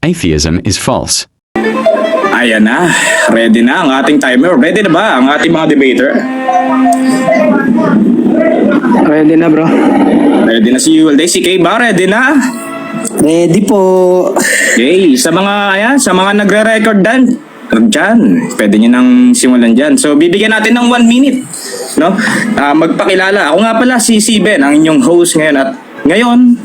atheism is false. Ayan na, ready na ang ating timer. Ready na ba ang ating mga debater? Ready na, bro. Ready na si Yuel Day. Si Kay ba? Ready na? Ready po. Okay, sa mga nagre-record dyan, pwede nyo nang simulan dyan. So, bibigyan natin ng 1 minute, no? Magpakilala. Ako nga pala si Ben, ang inyong host ngayon. At ngayon,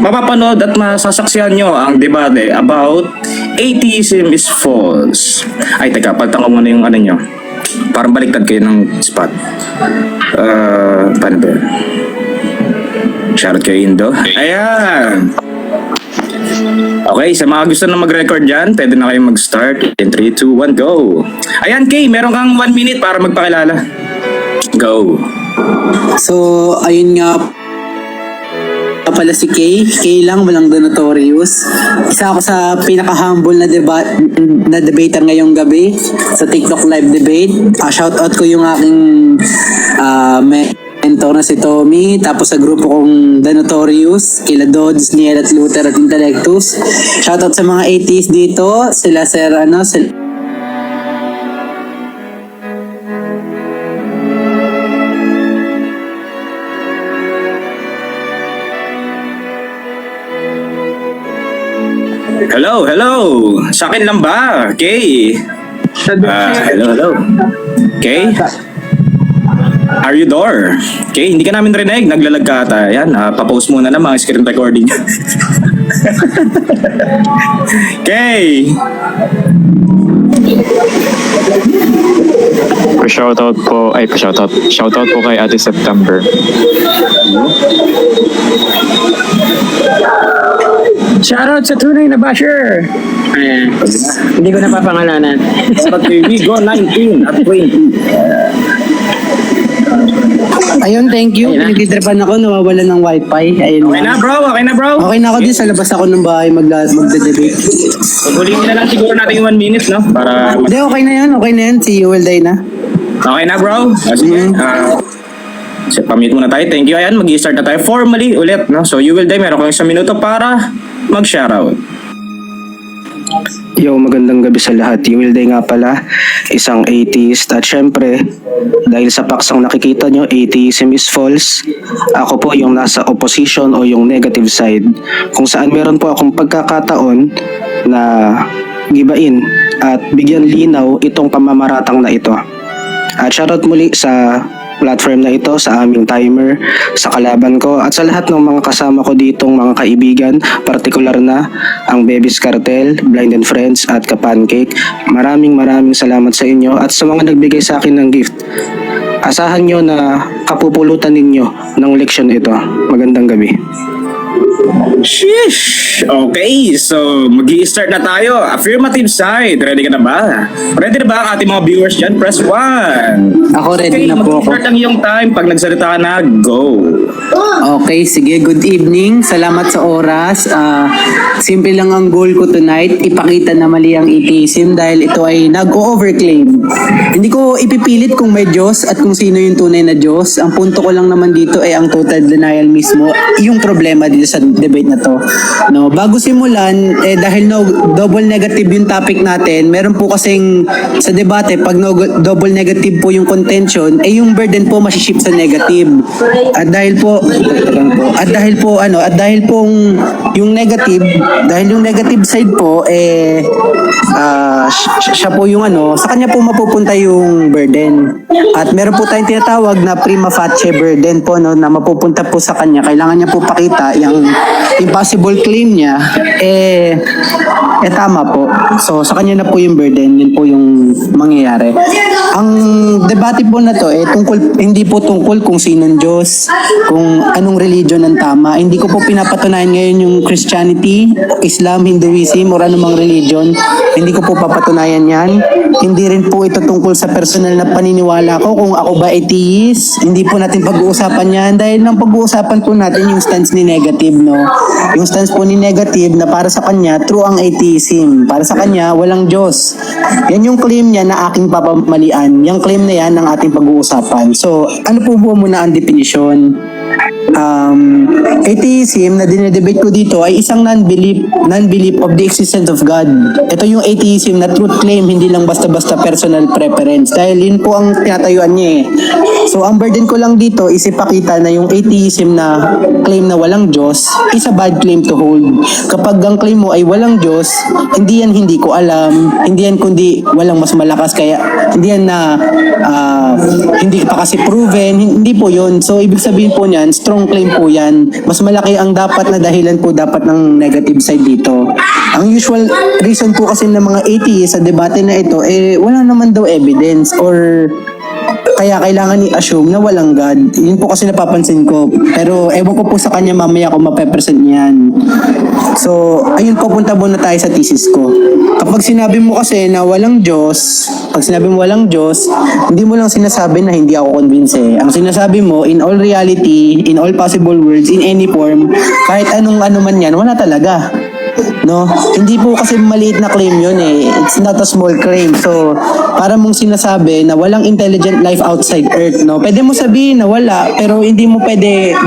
mapapanood at masasaksihan nyo ang debate about atheism is false. Ay, teka, pagtaka muna yung ano nyo. Parang baliktad kayo ng spot. Paano ba? Shoutout kay Indo. Ayan! Okay, sa mga gusto na mag-record dyan, pwede na kayo mag-start. In 3, 2, 1, go! Ayan, Kay, meron kang 1 minute para magpakilala. Go! So, ayun nga pala si Kay. Kay lang, walang donatorious. Isa ako sa pinaka-humble na debater ngayong gabi sa TikTok live debate. Shoutout ko yung aking mentor na si Tommy. Tapos sa grupo kong donatorious, kila Dodds, Niel at Luther at Intellectus. Shoutout sa mga atheists dito. Sila Sir, Hello! Sa akin lang ba? Kay? Hello. Kay? Are you there? Kay, hindi ka namin rinig. Naglalag ka ata. Yan, papost muna na mga screen recording. Kay! Shoutout po kay Ate September. Shoutout sa tunay na basher! Hindi ko napapangalanan. Sa TV, go 19 at 20. ayun, thank you. Pinagtitripan ako, nawawalan ng wifi. Ayun Okay na bro. Okay na ako din, sa labas ako ng bahay magde-debate. Ulitin na lang siguro natin yung 1 minute, no? Para... Hindi, okay na yan. Si Yuel Day na. Okay na bro. Sige. Pamit muna tayo. Thank you. Ayan, mag-i-start na tayo formally ulit, no? So, Yuel Day, meron kang 1 minuto para mag-shoutout. Yo, magandang gabi sa lahat. Yuel Day nga pala, isang atheist. At syempre, dahil sa paksang nakikita nyo, atheism is false. Ako po yung nasa opposition o yung negative side. Kung saan meron po akong pagkakataon na gibain at bigyan linaw itong pamamaratang na ito. At shoutout muli sa platform na ito, sa aming timer, sa kalaban ko, at sa lahat ng mga kasama ko ditong mga kaibigan, partikular na ang Babies Cartel, Blind and Friends, at Kapancake. Maraming salamat sa inyo at sa mga nagbigay sa akin ng gift. Asahan nyo na kapupulutan ninyo ng leksyon ito. Magandang gabi. Sheesh! Okay, so mag-i-start na tayo. Affirmative side. Ready ka na ba? Ready na ba ang ating mga viewers dyan? Press 1. Ako ready na po ako. Mag-i-start ang iyong time. Pag nagsalita ka na, go. Okay, sige. Good evening. Salamat sa oras. Simple lang ang goal ko tonight. Ipakita na mali ang atheism dahil ito ay nag-overclaim. Hindi ko ipipilit kung may Diyos at kung sino yung tunay na Diyos. Ang punto ko lang naman dito ay ang total denial mismo. Yung problema dito sa debate na to. No, bago simulan, dahil double negative yung topic natin, meron po kasing sa debate, pag double negative po yung contention, yung burden po masiship sa negative. At dahil po yung negative side po siya po yung sa kanya po mapupunta yung burden. At meron po tayong tinatawag na prima facie burden po, no, na mapupunta po sa kanya. Kailangan niya po pakita yung impossible claim niya tama po. So sa kanya na po yung burden, yun po yung mangyayari. Ang debate po na to hindi po tungkol kung sinong Diyos, kung anong religion ang tama. Hindi ko po pinapatunayan ngayon yung Christianity, Islam, Hinduism, o anumang religion. Hindi ko po papatunayan yan. Hindi rin po ito tungkol sa personal na paniniwala ko kung ako ba atheist. Hindi po natin pag-uusapan yan dahil nang pag-uusapan po natin yung stance ni Negative, no? Yung stance po ni Negative na para sa kanya, true ang atheism. Para sa kanya, walang Diyos. Yan yung claim niya na aking papamalian. Yung claim na yan ang ating pag-uusapan. So, ano po muna ang definition? Atheism na dinedebate ko dito ay isang non-belief of the existence of God. Ito yung atheism na truth claim, hindi lang basta-basta personal preference. Dahil yun po ang tinatayuan niya eh. So ang burden ko lang dito is ipakita na yung atheism na claim na walang Diyos is a bad claim to hold. Kapag ang claim mo ay walang Diyos, hindi yan hindi ko alam, hindi yan kundi walang mas malakas, kaya hindi yan na hindi pa kasi proven, hindi po yun. So ibig sabihin po niyan, strong claim po yan. Mas malaki ang dapat na dahilan po dapat ng negative side dito. Ang usual reason po kasi ng mga atheists sa debate na ito, wala naman daw evidence or kaya kailangan i-assume na walang God. Yun po kasi napapansin ko. Pero ewan ko po sa kanya mamaya kung mapepresent niyan. So, ayun po, punta muna tayo sa thesis ko. Kapag sinabi mo kasi na walang Diyos, hindi mo lang sinasabi na hindi ako convinced eh. Ang sinasabi mo, in all reality, in all possible worlds, in any form, kahit anong ano man yan, wala talaga. No? Hindi po kasi maliit na claim yun eh. It's not a small claim. So, para mong sinasabi na walang intelligent life outside Earth, no? Pwede mo sabihin na wala, pero hindi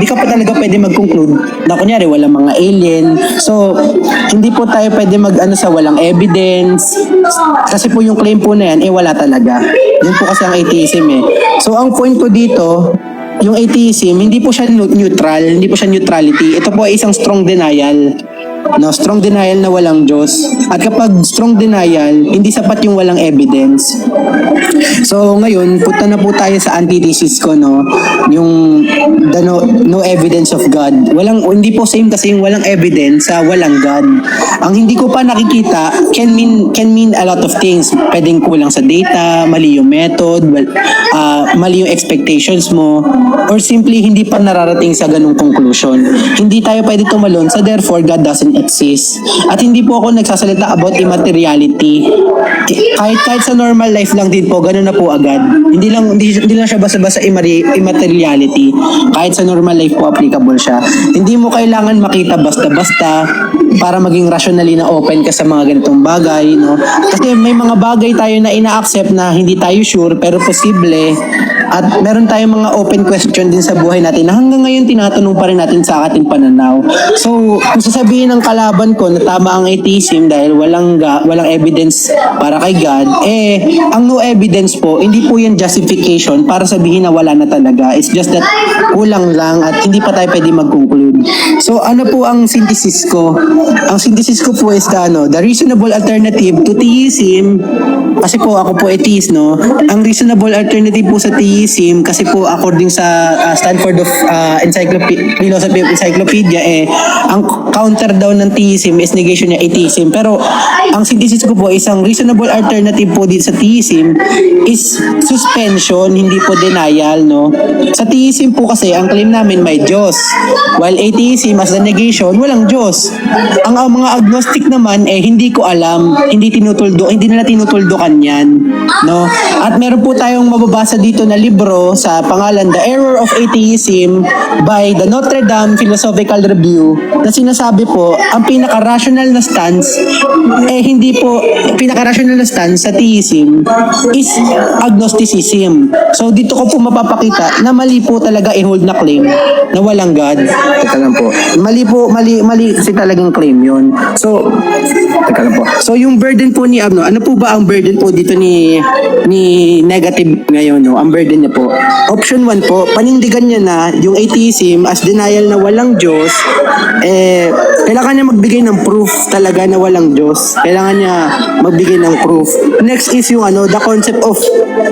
ka pa talaga pwede mag-conclude na kunyari walang mga alien. So, hindi po tayo pwede mag-ano sa walang evidence. Kasi po yung claim po na yan, wala talaga. Yun po kasi ang atheism eh. So, ang point ko dito, yung atheism, hindi po siya neutral, hindi po siya neutrality. Ito po ay isang strong denial. No, strong denial na walang Diyos. At kapag strong denial, hindi sapat yung walang evidence. So ngayon, punta na po tayo sa antithesis ko, no? Yung the no evidence of God. Hindi po same kasi yung walang evidence sa walang God. Ang hindi ko pa nakikita can mean a lot of things. Pwedeng kulang sa data, mali yung method, mali yung expectations mo, or simply hindi pa nararating sa ganung conclusion. Hindi tayo pwede tumalon sa therefore God doesn't exist. At hindi po ako nagsasalita about immateriality. Kahit sa normal life lang din po, ganun na po agad. Hindi lang siya basta-basta immateriality. Kahit sa normal life po applicable siya. Hindi mo kailangan makita basta-basta para maging rationally na open ka sa mga ganitong bagay, no? Kasi may mga bagay tayo na ina-accept na hindi tayo sure pero posible. At meron tayong mga open question din sa buhay natin na hanggang ngayon tinatanong pa rin natin sa ating pananaw. So, kung sasabihin ng kalaban ko na tama ang atheism dahil walang evidence para kay God, ang no evidence po, hindi po yan justification para sabihin na wala na talaga. It's just that kulang lang at hindi pa tayo pwede mag-conclude. So, ano po ang synthesis ko? Ang synthesis ko po is the reasonable alternative to theism, kasi po ako po atheist, no? Ang reasonable alternative po sa theism, kasi po according sa Stanford of Philosophy of Encyclopedia, ang counter daw ng theism is negation niya atheism. Pero ang synthesis ko po is ang reasonable alternative po din sa theism is suspension, hindi po denial, no? Sa theism po kasi ang claim namin may Diyos, while atheism as the negation, walang Diyos. Ang mga agnostic naman hindi ko alam, hindi nila tinutuldukan yan, no? At meron po tayong mababasa dito na libro sa pangalan The Error of Atheism by the Notre Dame Philosophical Review na sinasabi po ang pinaka-rational na stance pinaka-rational na stance sa theism is agnosticism. So dito ko po mapapakita na mali po talaga i-hold na claim na walang God. Teka lang po. Mali kasi talagang claim yun. So, teka lang po. So yung burden po ni ano po ba ang burden po dito ni negative ngayon, no? Ang burden niya po. Option 1 po, panindigan niya na yung atheism as denial na walang Diyos, kailangan niya magbigay ng proof talaga na walang Diyos. Kailangan niya magbigay ng proof. Next is yung the concept of,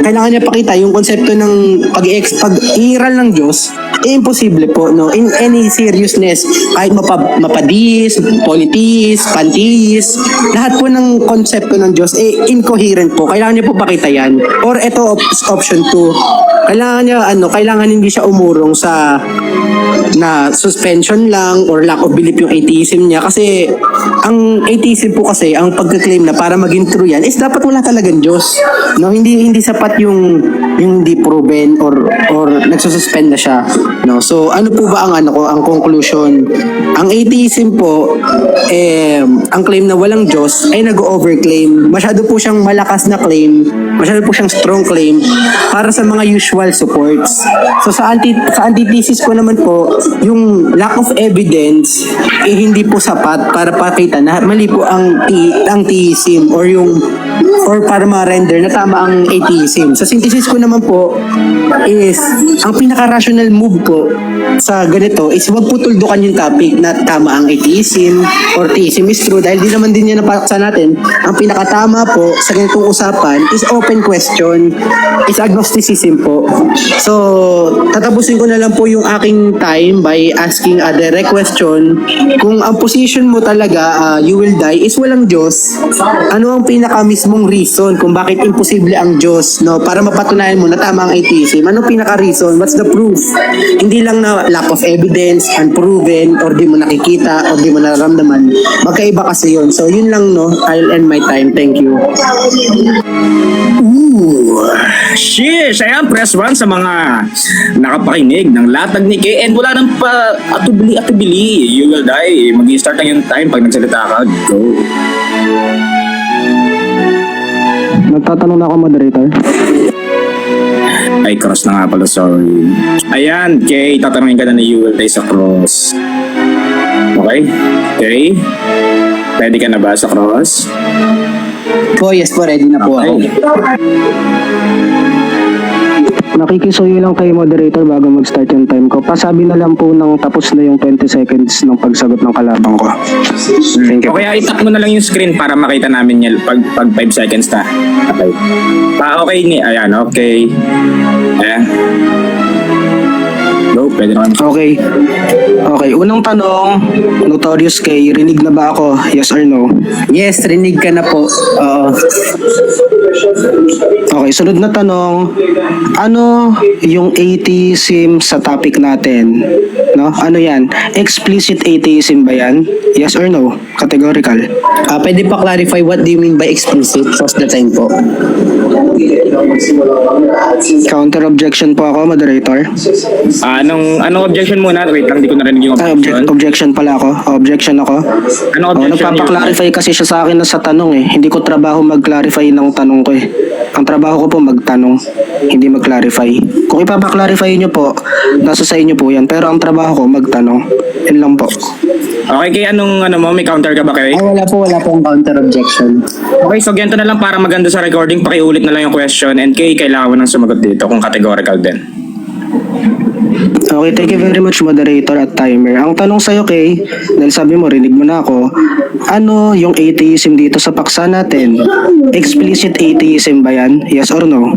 kailangan niya pakita yung konsepto ng pag-iiral ng Diyos imposible po, no? In any seriousness, kahit mapadis, politis, pantis, lahat po ng konsepto ng Diyos, incoherent po. Kailangan niyo po pakita yan. Or ito, option 2. Kailangan hindi siya umurong sa na suspension lang or lack of belief yung atheism niya. Kasi, ang atheism po kasi, ang pagka-claim na para maging true yan, is dapat wala talagang Diyos. No, hindi sapat yung hindi proven or nagsususpend na siya. No, so ano po ba ang conclusion? Ang atheism po, ang claim na walang Diyos ay nag-overclaim. Masyado po siyang malakas na claim, masyado po siyang strong claim para sa mga usual supports. So sa antithesis ko naman po, yung lack of evidence hindi po sapat para pakita na mali po ang theism or para ma-render na tama ang atheism. Sa synthesis ko naman po is ang pinaka-rational move ko sa ganito is wag po tuldukan yung topic na tama ang atheism or theism is true dahil di naman din yan napaksa natin. Ang pinakatama po sa ganitong usapan is open question, is agnosticism po. So, tatapusin ko na lang po yung aking time by asking a direct question. Kung ang position mo talaga, you will die, is walang Diyos, ano ang pinaka mismong reason kung bakit imposible ang Diyos, no? Para mapatunayan mo na tama ang atheism. Ano pinaka reason? What's the proof? Hindi lang na lack of evidence, unproven, or di mo nakikita, or di mo nararamdaman. Magkaiba kasi yun. So, yun lang, no? I'll end my time. Thank you. Sheesh! Ayan, press 1 sa mga nakapakinig ng latag ni Kay. And wala nang pa atubili. You will die. Mag-i-start ang yung time pag nagsalita ka. Go. Nagtatanong na ako, moderator. Ay, cross na nga pala, sorry. Ayan, Kay, tatanungin ka na ni You will die sa cross. Okay? Kay? Ready ka na ba sa cross? Po, yes po. Ready na po ako. Nakikisuyo lang kay moderator bago mag-start yung time ko. Pasabi na lang po ng tapos na yung 20 seconds ng pagsagot ng kalabang ko. Thank you. O kaya itap mo na lang yung screen para makita namin yan pag 5 seconds na. Okay. Okay ni, ayan, okay. Ayan. Go, pwede na kami. Okay. Okay, unang tanong, Notorious K, rinig na ba ako? Yes or no? Yes, rinig ka na po. Oo. Okay, sunod na tanong, ano yung atheism sa topic natin? No? Ano yan? Explicit atheism ba yan? Yes or no? Categorical. Pwede pa clarify what do you mean by explicit? Pause the time po. Counter objection po ako, moderator. Anong objection muna? Wait lang, di ko narinig yung objection. Objection pala ako. Objection ako. Anong objection? Nagpapaklarify kasi siya sa akin na sa tanong eh. Hindi ko trabaho mag-clarify ng tanong ko eh. Ang trabaho ko po magtanong, hindi mag-clarify. Kung ipapaklarify nyo po, nasa sa inyo po yan. Pero ang trabaho ko magtanong. Yun lang po. Okay, Kay, anong mo? May counter ka ba, Kay? Wala pong counter objection. Okay, so ganito na lang para maganda sa recording, pakiulit na lang yung question and Kay, kailangan mo nang sumagot dito kung categorical din. Okay, thank you very much, moderator at timer. Ang tanong sa'yo, Kay, dahil sabi mo, rinig mo na ako, ano yung atheism dito sa paksa natin? Explicit atheism ba yan? Yes or no?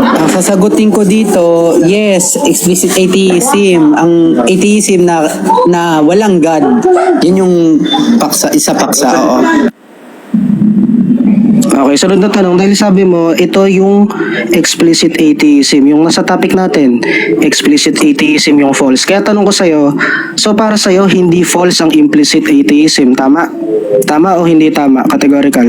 Ang sasagutin ko dito, yes, explicit atheism. Ang atheism na walang God. Yun yung isa paksa, oo. Okay, sunod na tanong, dahil sabi mo, ito yung explicit atheism, yung nasa topic natin, explicit atheism yung false. Kaya tanong ko sa'yo, so para sa'yo, hindi false ang implicit atheism, tama? Tama o hindi tama? Categorical?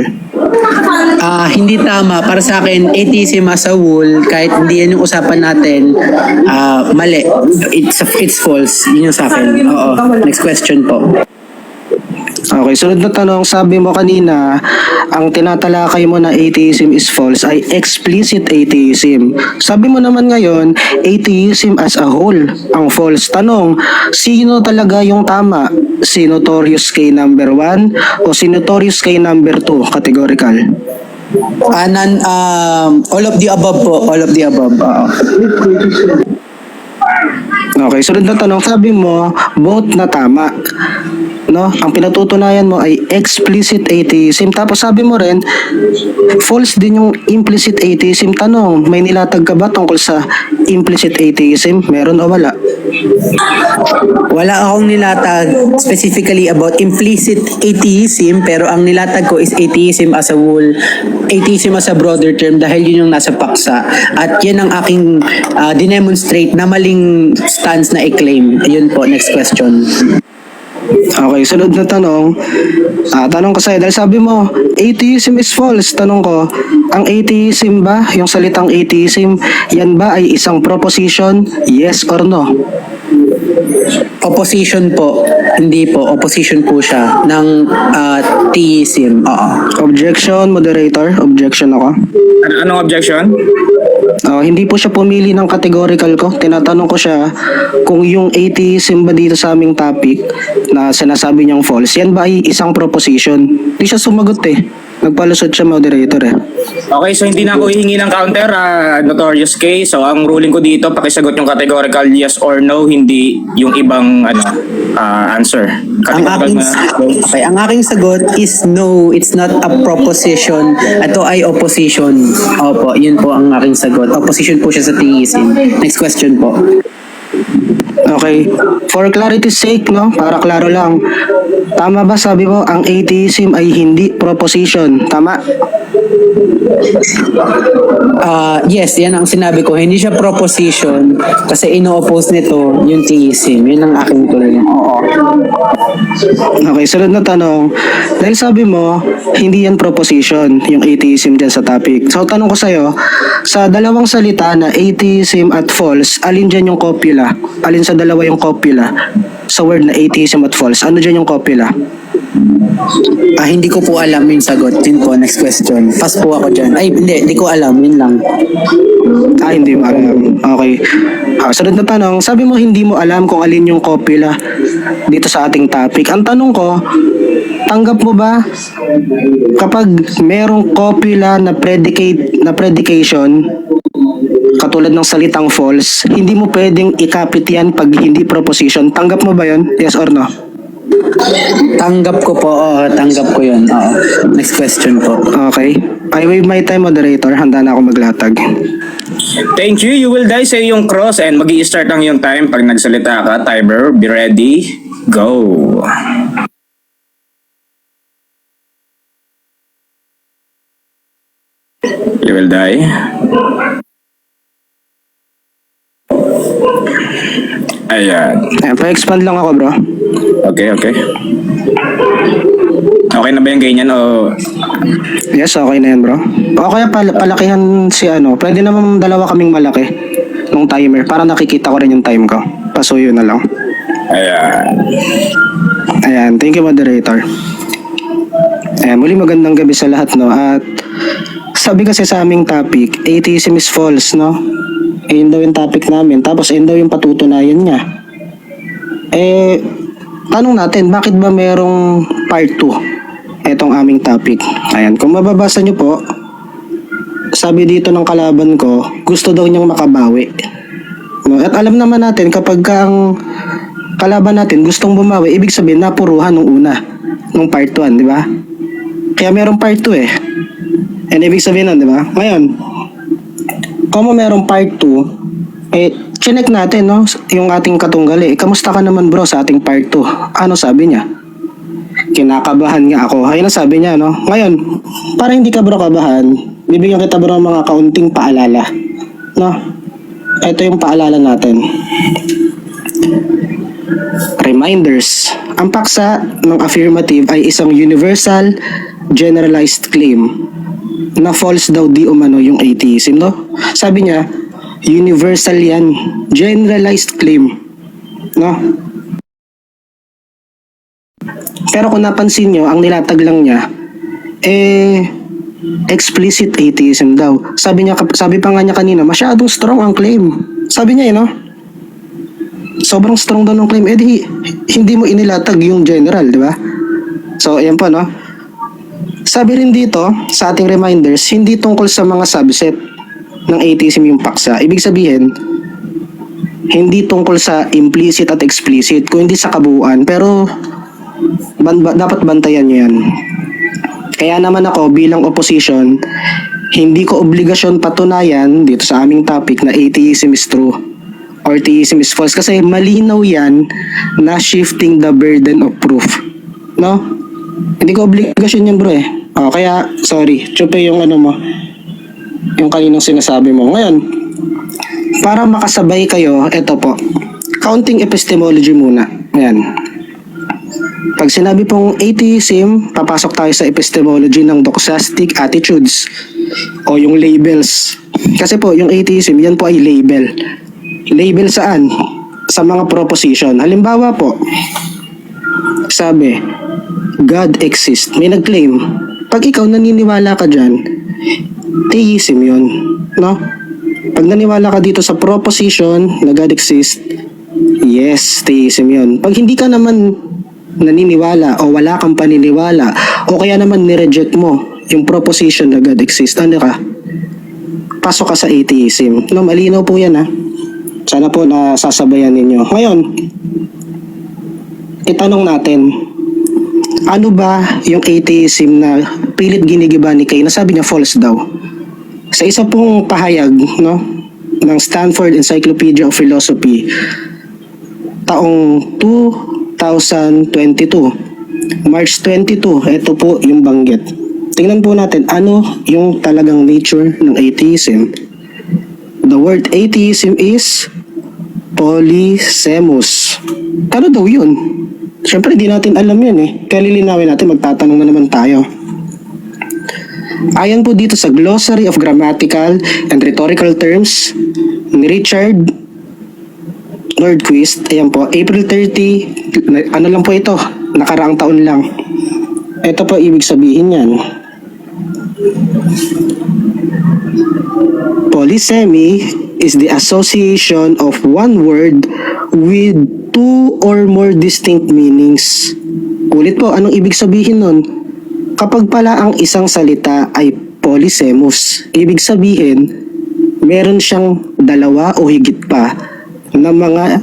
Hindi tama. Para sa akin, atheism as a whole, kahit hindi yan yung usapan natin, mali. It's false. Yun yung sa akin. Oo. Next question po. Okay, sunod na tanong, sabi mo kanina, ang tinatalakay mo na atheism is false ay explicit atheism. Sabi mo naman ngayon, atheism as a whole ang false. Tanong, sino talaga yung tama? Si Notorious K number 1 o si Notorious K number 2? Categorical. All of the above po. All of the above. Okay, sunod na tanong, sabi mo, both na tama. No? Ang pinatutunayan mo ay explicit atheism. Tapos sabi mo rin, false din yung implicit atheism. Tanong, may nilatag ka ba tungkol sa implicit atheism? Meron o wala? Wala akong nilatag specifically about implicit atheism, pero ang nilatag ko is atheism as a whole, atheism as a broader term dahil yun yung nasa paksa. At yan ang aking dinemonstrate na maling stance na i-claim. Ayun po, next question. Okay, sunod na tanong. Tanong ko sa'yo, dahil sabi mo, atheism is false. Tanong ko, ang atheism ba, yung salitang atheism, yan ba ay isang proposition? Yes or no? Opposition po. Hindi po. Opposition po siya ng theism. Oo. Objection, moderator. Objection ako. Anong objection? Hindi po siya pumili ng categorical ko. Tinatanong ko siya kung yung atheism ba dito sa aming topic na sinasabi niyang false, yan ba ay isang proposition? Di siya sumagot eh. Nagpalusot siya, moderator eh. Okay, so hindi na ako hihingi ng counter, Notorious K. So ang ruling ko dito, pakisagot yung categorical yes or no, hindi yung ibang answer. Ang aking sagot is no, it's not a proposition. Ito ay opposition. Opo, yun po ang aking sagot. Opposition po siya sa theism. Next question po. Okay. For clarity's sake, no? Para klaro lang. Tama ba sabi mo, ang atheism ay hindi proposition? Tama? Yes, yan ang sinabi ko. Hindi siya proposition kasi ino-oppose nito yung theism. Yun ang aking tuloy. Oo. Okay, sunod na tanong. Dahil sabi mo, hindi yan proposition, yung atheism dyan sa topic. So, tanong ko sa'yo, sa dalawang salita na atheism at false, alin dyan yung copula? Alin sa dalawa yung copula? Sa word na atheism at false, ano dyan yung copula? Hindi ko po alam yung sagot. Yun po, next question. Pass po ako dyan. Ay, hindi ko alam. Yun lang. Hindi mo alam. Okay. Sunod na tanong, sabi mo hindi mo alam kung alin yung copula dito sa ating topic. Ang tanong ko, tanggap mo ba kapag merong copula na predication katulad ng salitang false, hindi mo pwedeng ikapit yan pag hindi proposition? Tanggap mo ba yun? Yes or no? Tanggap ko po. Tanggap ko yun. Oo. Next question po. Okay. I waive my time, moderator. Handa na ako maglatag. Thank you. You will die sa iyong cross and magi-start ang iyong time pag nagsalita ka. Timer, be ready. Go. You will die. Ayan. Pa-expand lang ako, bro. Okay. Okay na ba yung ganyan o... Yes, okay na yan, bro. O kaya palakihan si ano. Pwede naman dalawa kaming malaki nung timer para nakikita ko rin yung time ko. Pasuyo na lang. Ayan, thank you, moderator. Ayan, muli magandang gabi sa lahat, no? At sabi kasi sa aming topic, atheism is false, no? Ayun daw yung topic namin. Tapos ayun daw yung patutunayan niya. Tanong natin, bakit ba merong part 2 etong aming topic? Ayan, kung mababasa nyo po, sabi dito ng kalaban ko, gusto daw niyang makabawi. No? At alam naman natin, kapag ang kalaban natin gustong bumawi, ibig sabihin napuruhan nung una, nung part 1, di ba? Kaya merong part 2 eh. And ibig sabihin nun, di ba? Ngayon, kung merong part 2, chinek natin, no? Yung ating katunggali. Kamusta ka naman, bro, sa ating part 2? Ano sabi niya? Kinakabahan nga ako. Ayun ang sabi niya, no? Ngayon, para hindi ka, bro, kabahan, bibigyan kita, bro, ng mga kaunting paalala. No? Ito yung paalala natin. Reminders. Ang paksa ng affirmative ay isang universal, generalized claim na false daw di umano yung atheism, no? Sabi niya, universal yan, generalized claim, no? Pero kung napansin nyo, ang nilatag lang niya, explicit atheism daw. Sabi pa nga niya kanina, masyadong strong ang claim. Sabi niya, no? Sobrang strong daw ng claim. Hindi mo inilatag yung general, di ba? So, ayan po, no? Sabi rin dito, sa ating reminders, hindi tungkol sa mga subset ng atheism yung paksa. Ibig sabihin, hindi tungkol sa implicit at explicit, kundi sa kabuuan. Pero, dapat bantayan nyo yan. Kaya naman ako, bilang opposition, hindi ko obligasyon patunayan dito sa aming topic na atheism is true or theism is false kasi malinaw yan na shifting the burden of proof. No? Hindi ko obligasyon yan bro eh. Kaya, sorry, chupe yung ano mo, yung kaninang sinasabi mo. Ngayon, para makasabay kayo, eto po, counting epistemology muna. Ayan. Pag sinabi pong atheism, papasok tayo sa epistemology ng doxastic attitudes o yung labels. Kasi po, yung atheism, yan po ay label. Label saan? Sa mga proposition. Halimbawa po, sabi, God exists. May nag-claim. Pag ikaw naniniwala ka dyan, theism yun. No? Pag naniwala ka dito sa proposition na God exists, yes, theism yun. Pag hindi ka naman naniniwala o wala kang paniniwala o kaya naman nireject mo yung proposition na God exists, ano ka? Pasok ka sa atheism. No, malinaw po yan ha. Sana po nasasabayan ninyo. Ngayon, itanong natin, ano ba yung atheism na pilit ginigiba ni Kay na sabi niya false daw? Sa isa pong pahayag, no, ng Stanford Encyclopedia of Philosophy, taong 2022, March 22, ito po yung banggit. Tingnan po natin ano yung talagang nature ng atheism. The word atheism is polysemous. Ano daw yun? Siyempre di natin alam yun eh. Kaya lilinawin natin, magtatanong na naman tayo. Ayon po dito sa Glossary of Grammatical and Rhetorical Terms ni Richard Nordquist, ayan po, April 30, ano lang po ito, nakaraang taon lang. Ito po ibig sabihin yan. Polysemy is the association of one word with two or more distinct meanings. Ulit po, anong ibig sabihin nun? Kapag pala ang isang salita ay polysemous, ibig sabihin, meron siyang dalawa o higit pa na mga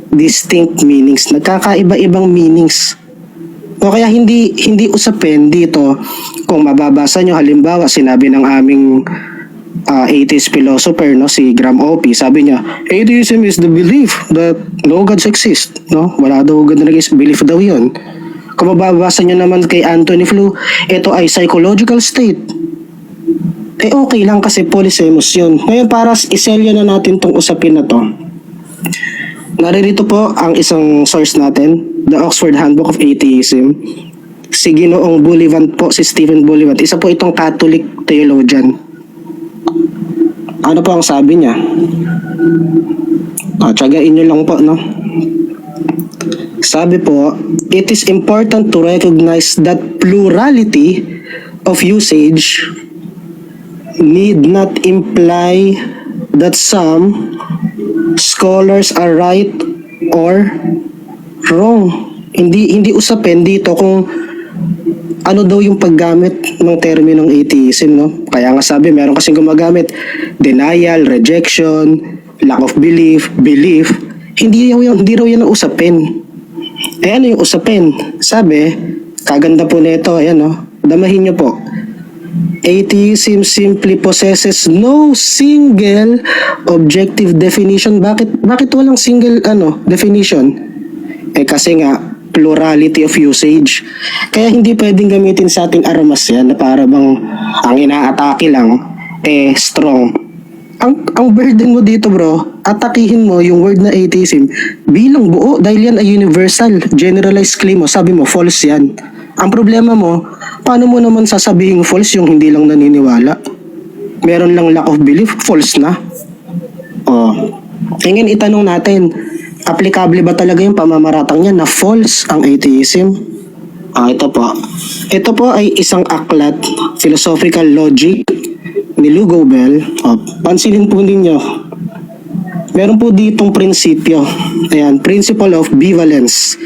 distinct meanings, nagkakaiba-ibang meanings. O kaya hindi usapin dito kung mababasa nyo, halimbawa sinabi ng aming atheist philosopher, no, si Graham Oppy, sabi niya, atheism is the belief that no gods exist, no? Wala daw God na exist, belief daw yun. Kung mababasa nyo naman kay Anthony Flew, ito ay psychological state. Okay lang kasi polysemous yun. Ngayon para iselyo na natin tong usapin na to, naririto po ang isang source natin, the Oxford Handbook of Atheism. Si Ginoong Bullivant po, si Stephen Bullivant. Isa po itong Catholic theologian. Ano po ang sabi niya? Tsagain nyo lang po, no? Sabi po, it is important to recognize that plurality of usage need not imply that some scholars are right or wrong. Hindi usapin dito kung ano daw yung paggamit ng terminong atheism, no? Kaya nga sabi, meron kasing gumagamit denial, rejection, lack of belief, belief. Hindi raw yan ang usapin. Ano yung usapin? Sabi, kaganda po nito, ayan, no? Damahin nyo po. Atheism simply possesses no single objective definition. Bakit walang single definition? Kasi nga plurality of usage. Kaya hindi pwedeng gamitin sa ating aramas yan na para bang ang inaatake lang strong. Ang burden mo dito bro, atakihin mo yung word na atheism bilang buo dahil yan ay universal, generalized claim mo. Sabi mo false yan. Ang problema mo, paano mo naman sasabihin false yung hindi lang naniniwala? Meron lang lack of belief, false na. Ngayon itanong natin, applicable ba talaga yung pamamaratang niya na false ang atheism? Ito po. Ito po ay isang aklat, philosophical logic ni Lou Gobel. Pansinin po ninyo. Meron po ditong prinsipyo. Ayan, principle of bivalence.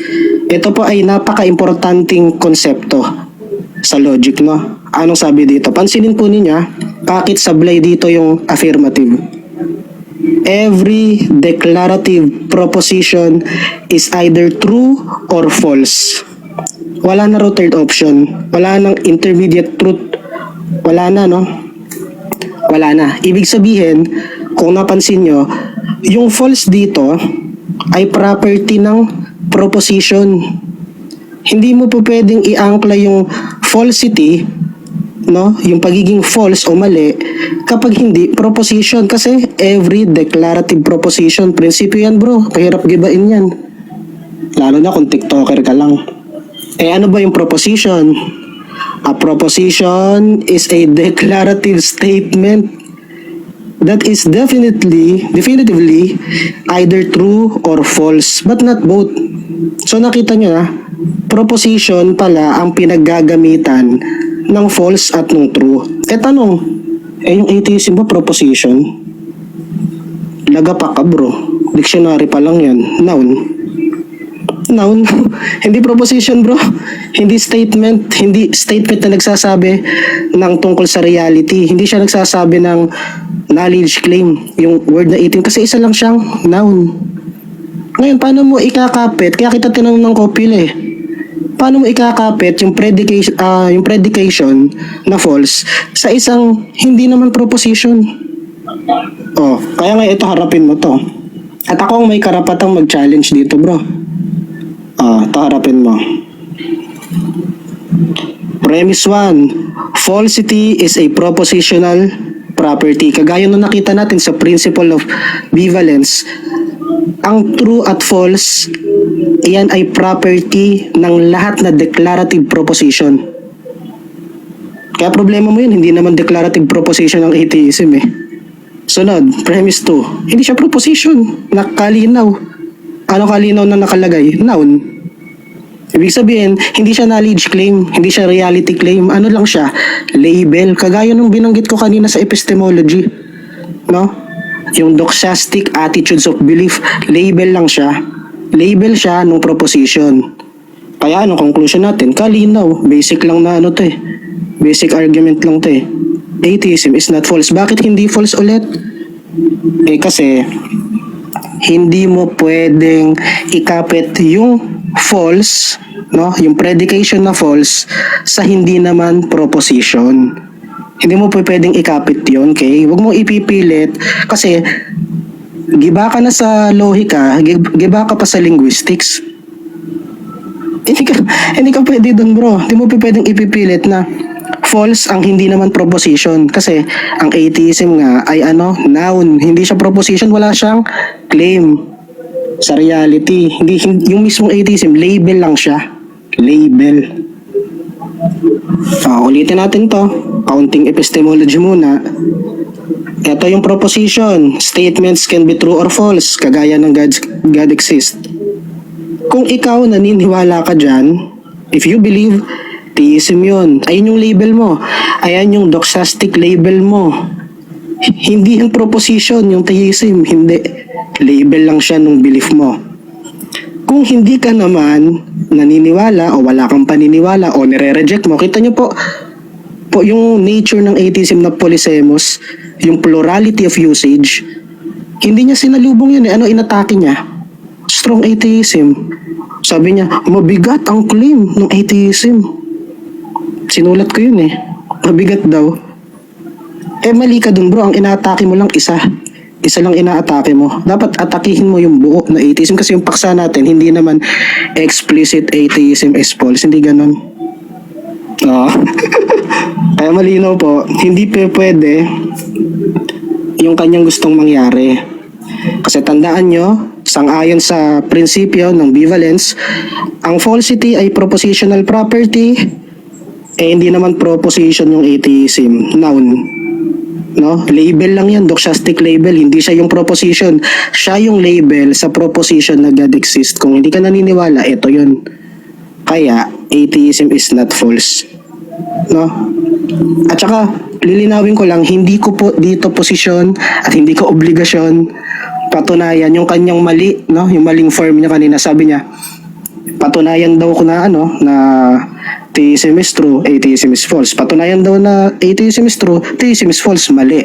Ito po ay napaka-importanting konsepto sa logic, no? Anong sabi dito? Pansinin po ninyo, bakit sablay dito yung affirmative? Every declarative proposition is either true or false. Wala na raw third option. Wala nang intermediate truth. Wala na, no? Wala na. Ibig sabihin, kung napansin nyo, yung false dito ay property ng proposition. Hindi mo po pwedeng i-angkla yung falsity, no, yung pagiging false o mali kapag hindi proposition, kasi every declarative proposition, prinsipyo yan bro, kahirap gibain yan, lalo na kung tiktoker ka lang. Ano ba yung proposition? A proposition is a declarative statement that is definitively either true or false, but not both. So nakita nyo na, proposition pala ang pinaggagamitan ng false at ng true. Tanong, yung atheism ba proposition? Lagapak ka bro, dictionary pa lang yan, noun. Hindi proposition bro, hindi statement na nagsasabi ng tungkol sa reality, hindi siya nagsasabi ng knowledge claim, yung word na itim, kasi isa lang siyang noun. Ngayon, paano mo ikakapit, kaya kita tinanong ng Kopil paano mo ikakapit yung predication na false sa isang hindi naman proposition? Kaya nga ito, harapin mo to, at ako ang may karapatang mag-challenge dito bro. Ito harapin mo. Premise 1, falsity is a propositional property. Kagaya nung nakita natin sa principle of bivalence, ang true at false, iyan ay property ng lahat na declarative proposition. Kaya problema mo yun, hindi naman declarative proposition ng atheism Sunod, premise 2, hindi siya proposition, nakalinaw. Ano kalinaw na nakalagay? Noun. Ibig sabihin, hindi siya knowledge claim, hindi siya reality claim, ano lang siya? Label. Kagaya nung binanggit ko kanina sa epistemology, no? Yung doxastic attitudes of belief, label lang siya. Label siya nung proposition. Kaya conclusion natin? Kalinaw. Basic lang na basic argument lang Atheism is not false. Bakit hindi false ulit? Kasi hindi mo pwedeng ikapit yung false, no, yung predication na false sa hindi naman proposition. Hindi mo pwedeng ikapit yun, okay? Huwag mo ipipilit kasi giba ka na sa lohika, giba ka pa sa linguistics. Hindi ka pwede dun bro. Hindi mo pwedeng ipipilit na false ang hindi naman proposition, kasi ang atheism nga ay noun, hindi siya proposition, wala siyang claim sa reality. Hindi yung mismong atheism, label lang siya, label. Ulitin natin to, kaunting epistemology muna. Ito yung proposition, statements can be true or false, kagaya ng God exists. Kung ikaw naniniwala ka dyan, if you believe, theism yun. Ayun yung label mo. Ayan yung doxastic label mo. Hindi yung proposition, yung theism. Hindi. Label lang siya nung belief mo. Kung hindi ka naman naniniwala o wala kang paniniwala o nire-reject mo, kita nyo po yung nature ng atheism na polysemos, yung plurality of usage, hindi niya sinalubong yun inatake niya? Strong atheism. Sabi niya, mabigat ang claim ng atheism. Sinulat ko yun mabigat daw. Mali ka dun bro, ang inaatake mo lang isa lang inaatake mo. Dapat atakihin mo yung buo na atheism, kasi yung paksa natin hindi naman explicit atheism is false, hindi ganon. Kaya malinaw po, hindi pwede yung kanyang gustong mangyari. Kasi tandaan nyo, sang-ayon sa prinsipyo ng bivalence, ang falsity ay propositional property, hindi naman proposition yung atheism, noun. No? Label lang yan, doxastic label, hindi siya yung proposition. Siya yung label sa proposition na God exists. Kung hindi ka naniniwala, ito yun. Kaya, atheism is not false. No? At saka, lilinawin ko lang, hindi ko po dito posisyon at hindi ko obligasyon patunayan yung kanyang mali, no? Yung maling form niya kanina. Sabi niya, patunayan daw ko na na theism is true, atheism is false. Patunayan daw na atheism is true, theism is false. Mali.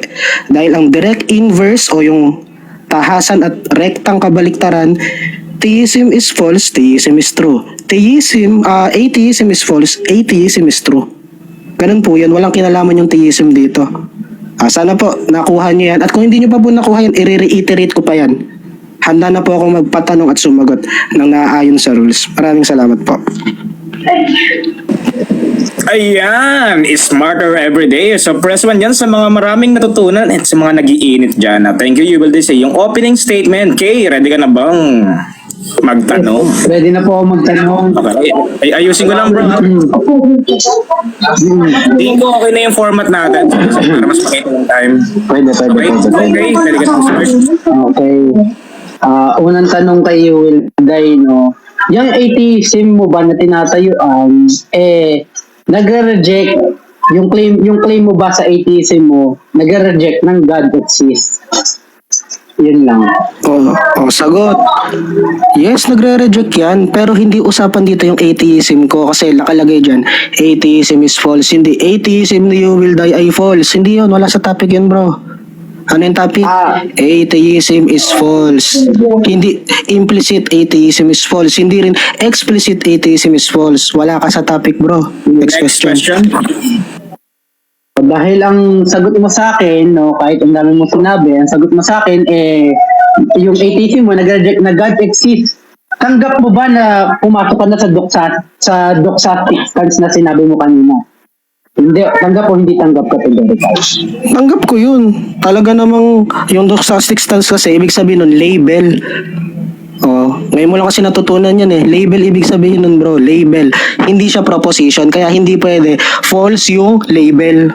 Dahil ang direct inverse o yung tahasan at rektang kabaliktaran, theism is false, theism is true. Atheism is false, atheism is true. Ganun po yan. Walang kinalaman yung theism dito. Sana po nakuha niyo yan. At kung hindi niyo pa po nakuha yan, i-reiterate ko pa yan. Handa na po ako magpatanong at sumagot ng naaayon sa rules. Maraming salamat po. Ayan, smarter everyday. So press 1 yan sa mga maraming natutunan at sa mga nagiinit dyan. Thank you, you will say. Yung opening statement, Kay, ready ka na bang magtanong? Pwede na po ako magtanong. Okay. Ay, ayusin ko lang, bro. Tingin ko okay na yung format natin. Para mas makita yung time. Pwede. Okay, ready ka na start. Okay. Unang tanong kay Will Day, no? Yung atheism mo ba na tinatayuan, nagre-reject yung claim mo ba sa atheism mo, nagre-reject ng God exists? Yun lang. Sagot. Yes, nagre-reject yan. Pero hindi usapan dito yung atheism ko kasi nakalagay dyan, atheism is false. Hindi, atheism you will die ay false. Hindi yun, wala sa topic yun, bro. Ano yung topic? Atheism is false. Hindi, implicit atheism is false. Hindi rin explicit atheism is false. Wala ka sa topic, bro. Next question. Dahil ang sagot mo sa akin, no, kahit ang dami mo sinabi, ang sagot mo sa akin, yung atheism mo, nag-reject na God exists. Tanggap mo ba na pumasok ka na sa doxastic stance na sinabi mo kanina? Hindi, tanggap o hindi tanggap categorical? Tanggap ko yun. Talaga namang yung doxastic stance kasi, ibig sabihin nun, label. Ngayon mo lang kasi natutunan yan eh. Label, ibig sabihin nun, bro. Label. Hindi siya proposition, kaya hindi pwede. False yung label.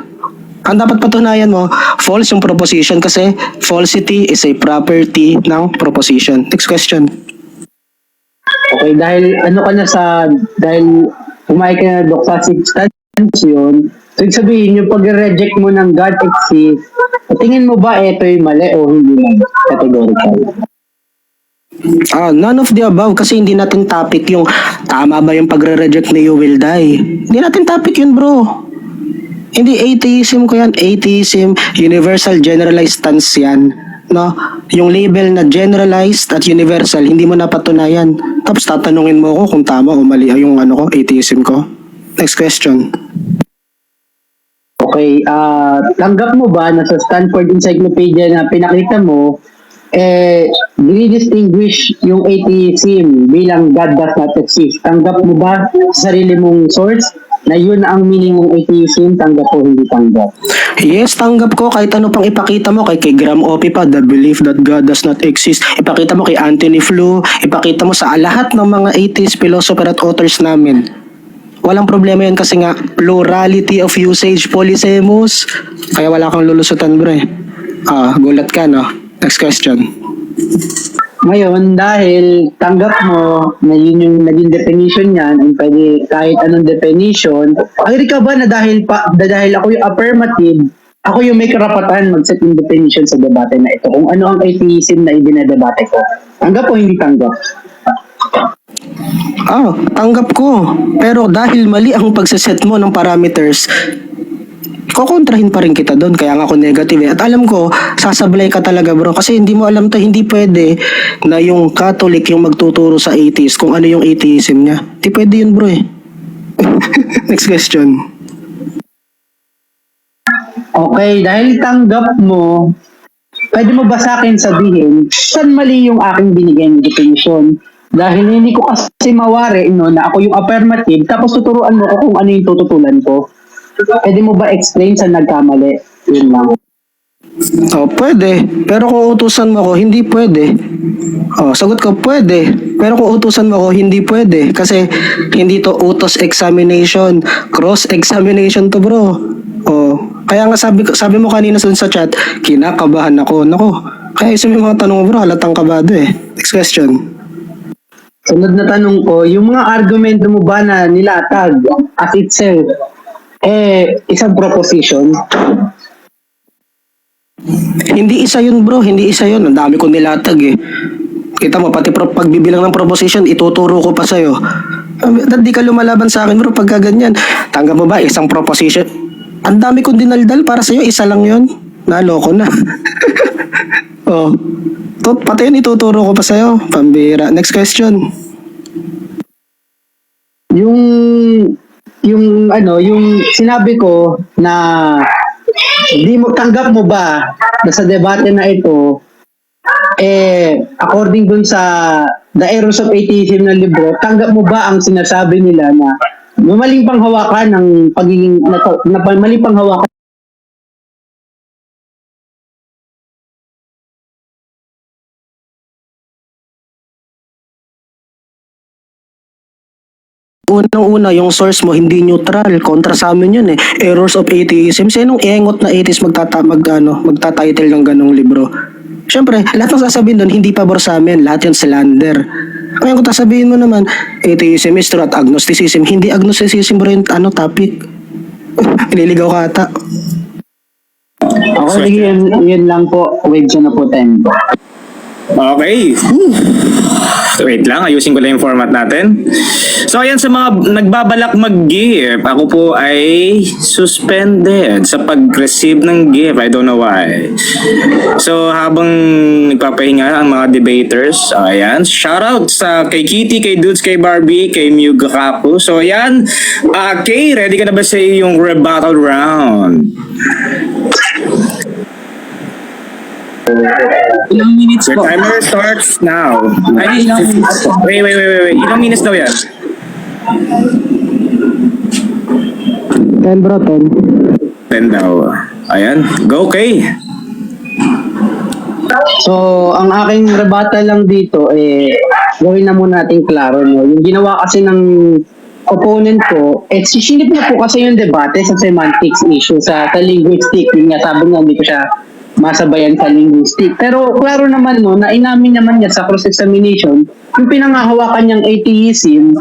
Ang dapat patunayan mo, false yung proposition kasi falsity is a property ng proposition. Next question. Okay, dahil pumayag ka na doxastic stance yun, so ibig sabihin yung pag-reject mo ng God exists, tingin mo ba ito'y mali o hindi mali? Categorical. None of the above kasi hindi natin topic yung tama ba yung pagre-reject ni you will die. Hindi natin topic yun, bro. Hindi atheism ko yan. Atheism, universal generalized stance yan. No? Yung label na generalized at universal, hindi mo napatunayan. Tapos tatanungin mo ako kung tama o mali yung atheism ko. Next question. Okay, tanggap mo ba na sa Stanford Encyclopedia na pinakita mo, dinidistinguish yung atheism bilang God does not exist? Tanggap mo ba sa sarili mong source na yun ang meaning ng atheism? Tanggap o hindi tanggap? Yes, tanggap ko kahit ano pang ipakita mo kay Graham Oppy pa, the belief that God does not exist. Ipakita mo kay Anthony Flew, ipakita mo sa lahat ng mga atheist philosopher at authors namin. Walang problema yun kasi nga plurality of usage polysemous. Kaya wala kang lulusutan, bro. Gulat ka, no? Next question. Ngayon, dahil tanggap mo na yun yung naging definition niyan, ang pwede kahit anong definition, agree ka ba na dahil ako yung affirmative, ako yung may karapatan mag-set ng definition sa debate na ito? Kung ano ang atheism na ibinadebate ko. Tanggap o hindi tanggap? Tanggap ko. Pero dahil mali ang pagsaset mo ng parameters, kukontrahin pa rin kita doon. Kaya nga ako negative eh. At alam ko, sasablay ka talaga, bro. Kasi hindi mo alam to, hindi pwede na yung Catholic yung magtuturo sa atheist kung ano yung atheism niya. Hindi pwede yun, bro eh. Next question. Okay, dahil tanggap mo, pwede mo ba sa akin sabihin, saan mali yung aking binigay ng definition? Dahil hindi ko kasi mawari na ako yung affirmative, tapos tuturuan mo ko kung ano yung tututulan ko. Pwede mo ba explain saan nagkamali? Yun lang. Pwede. Pero kung utusan mo ako, hindi pwede. Sagot ko, pwede. Pero kung utusan mo ako, hindi pwede. Kasi hindi to utos examination. Cross-examination to, bro. Kaya nga sabi mo kanina sa chat, kinakabahan ako. Nako, kaya isa may mga tanong mo, bro, halatang kabado eh. Next question. Sunod na tanong ko, yung mga argumento mo ba na nilatag as itself, isang proposition? Hindi isa yun, bro. Hindi isa yun. Ang dami ko nilatag eh. Kita mo, pati pagbibilang ng proposition, ituturo ko pa sa'yo. Di ka lumalaban sa akin, bro, pagka ganyan. Tanggap mo ba, isang proposition? Ang dami kong dinaldal para sa'yo, isa lang yun. Naloko na. Pati yun, ituturo ko pa sa'yo. Pambira. Next question. Yung sinabi ko na Di mo tanggap mo ba na sa debate na ito, according dun sa The Errors of Atheism na libro, tanggap mo ba ang sinasabi nila na maling panghawakan ng pagiging maling panghawakan Unang-una, yung source mo hindi neutral. Kontra sa amin yun eh. Errors of Atheism. Sinong engot na atheist magtatitle ng ganong libro? Siyempre, lahat ng sasabihin doon, hindi pabor sa amin. Lahat yun slander. Kaya kung sasabihin mo naman, atheism is true at agnosticism. Hindi agnosticism bro yung topic. Ililigaw ka ata. Ako, yun lang po. Wave siya na po 10. Okay. Wait lang, ayusin ko lang yung format natin. So ayan, sa mga nagbabalak mag-gift, ako po ay suspended sa pag-receive ng gift. I don't know why. So habang nagpapahinga ang mga debaters, ayan, shoutout sa kay Kitty, kay Dudes, kay Barbie, kay Muga Kapu. So ayan, Kay, ready ka na ba sa iyong rebuttal round? Ilang minutes Your po? timer starts now. Ay, ilang minutes po? Wait. Ilang minutes daw yan? 10 bro, 10. 10 daw. Ayan. Go, Kay. So, ang aking rebuttal lang dito, gawin na muna natin klaro, no? Yung ginawa kasi ng opponent ko, sinip niya po kasi yung debate sa semantics issue, sa linguistic. Yung nga, sabi nga, hindi ko siya masabayan sa linguistic. Pero klaro naman no, na inamin naman niya sa cross-examination, yung pinangahawakan niyang atheism,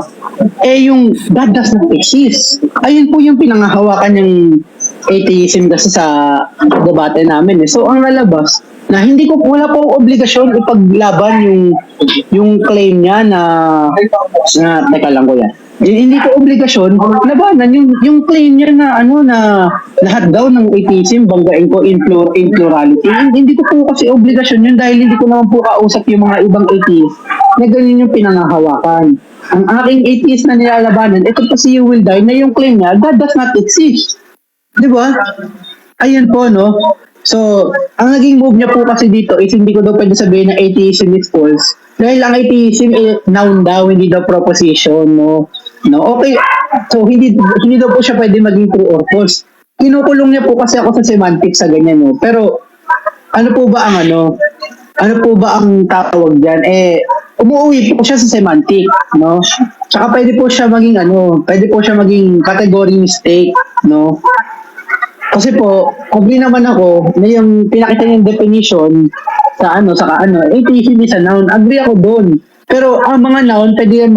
yung God does not exist. Ayun po yung pinangahawakan niyang atheism kasi sa debate namin. So ang lalabas, na wala po obligasyon ipaglaban yung claim niya na teka lang ko yan. Hindi ko obligasyon labanan yung claim niya na na lahat daw ng atheism banggain ko in plurality. Hindi ko po kasi obligasyon yun dahil hindi ko naman po kausap yung mga ibang atheist na ganyan yung pinangahawakan. Ang aking atheist na nilalabanan, ito po si You Will Die, na yung claim niya, God does not exist. Di ba? Ayun po, no? So, ang naging move niya po kasi dito is hindi ko daw pwede sabihin na atheism is false. Dahil ang atheism noun daw, hindi daw proposition, no? Okay. So, hindi daw po siya pwede maging true or false. Kinukulong niya po kasi ako sa semantics sa ganyan, no? Pero, ano po ba ang tawag dyan? Umuwi po siya sa semantic, no? Tsaka pwede po siya maging category mistake, no? Kasi po, agree naman ako na yung pinakita niyang definition sa atheism is a noun. Agree ako doon. Pero ang mga noun, pwede yan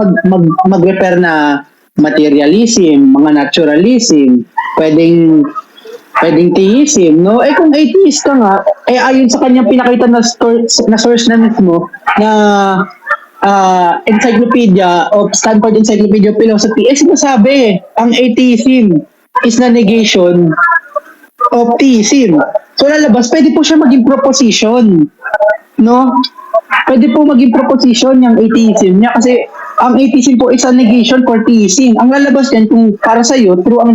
mag-refer na materialism, mga naturalism, pwedeng theism, no? Kung atheist ka nga, ayon sa kanyang pinakita na source na mismo, na Encyclopedia of Stanford Encyclopedia of Philosophy, sinasabi, ang atheism is the negation of theism. So lalabas, pwede po siya maging proposition, no? Pwede po maging proposition yung atheism niya kasi ang atheism po is a negation for theism. Ang lalabas yan kung para sa iyo true ang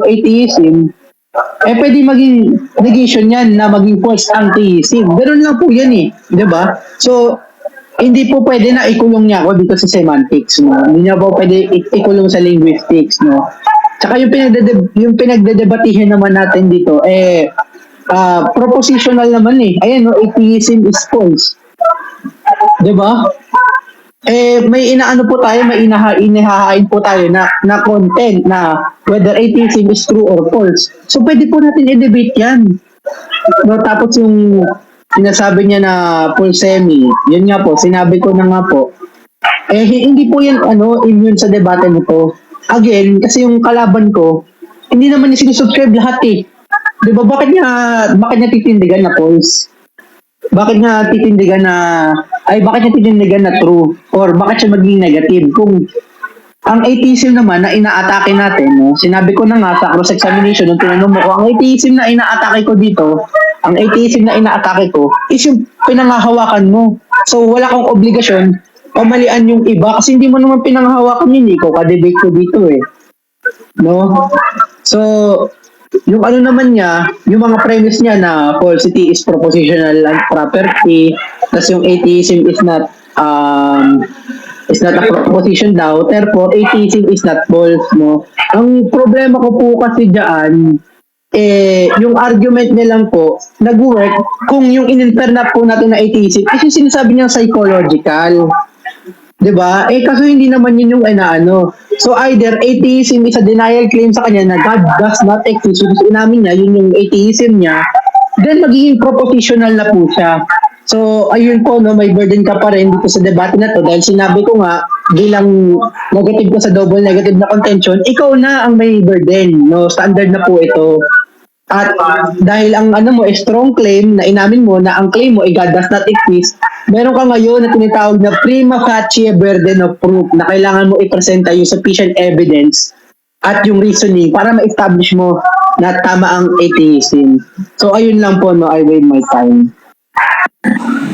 atheism, pwede maging negation yan na maging false ang theism. Ganoon lang po yan 'di ba? So hindi po pwede na ikulong niya ako dito sa semantics, no? Hindi niya po pwede ikulong sa linguistics, no? Tsaka yung pinagdedebatihin naman natin dito, propositional naman Ayan, no? Atheism is false. Diba? May inihahain po tayo na content na whether atheism is true or false. So, pwede po natin i-debate yan. No, tapos yung sinasabi niya na Pulsemi, yun nga po, sinabi ko na nga po, hindi po yan immune sa debate nito. Again, kasi yung kalaban ko, hindi naman niya sinusubscribe lahat Di ba? Bakit niya titindigan na false? Bakit niya titindigan na true? Or bakit siya maging negative? Kung ang atheism naman na inaatake natin, no? Sinabi ko na nga sa cross-examination, nung tinanong mo ko, ang atheism na inaatake ko dito, is yung pinangahawakan mo. So, wala kang obligasyon pamalian yung iba kasi hindi mo naman pinanghahawakan yun ikaw ka-debate ko dito no? So Yung ano naman niya, yung mga premise niya na falsity is propositional and property, tas yung atheism is not a proposition daw, therefore atheism is not false, no? Ang problema ko po kasi diyan, yung argument niya lang po, nag-work kung yung in-infer na po natin na atheism, is yung sinasabi niya psychological. 'Di ba? Kaso hindi naman yun yung inaano. So either atheism is a denial claim sa kanya na God does not exist, which is inamin niya, yun yung atheism niya, then magiging propositional na po siya. So ayun po, no, may burden ka pa rin dito sa debate na to dahil sinabi ko nga, bilang negative ko sa double negative na contention, ikaw na ang may burden, no? Standard na po ito. At dahil ang ano mo, strong claim na inamin mo na ang claim mo, God does not exist, meron ka ngayon na tinatawag na prima facie burden of proof na kailangan mo i-presenta yung sufficient evidence at yung reasoning para ma-establish mo na tama ang atheism. So ayun lang po, no, I wait my time.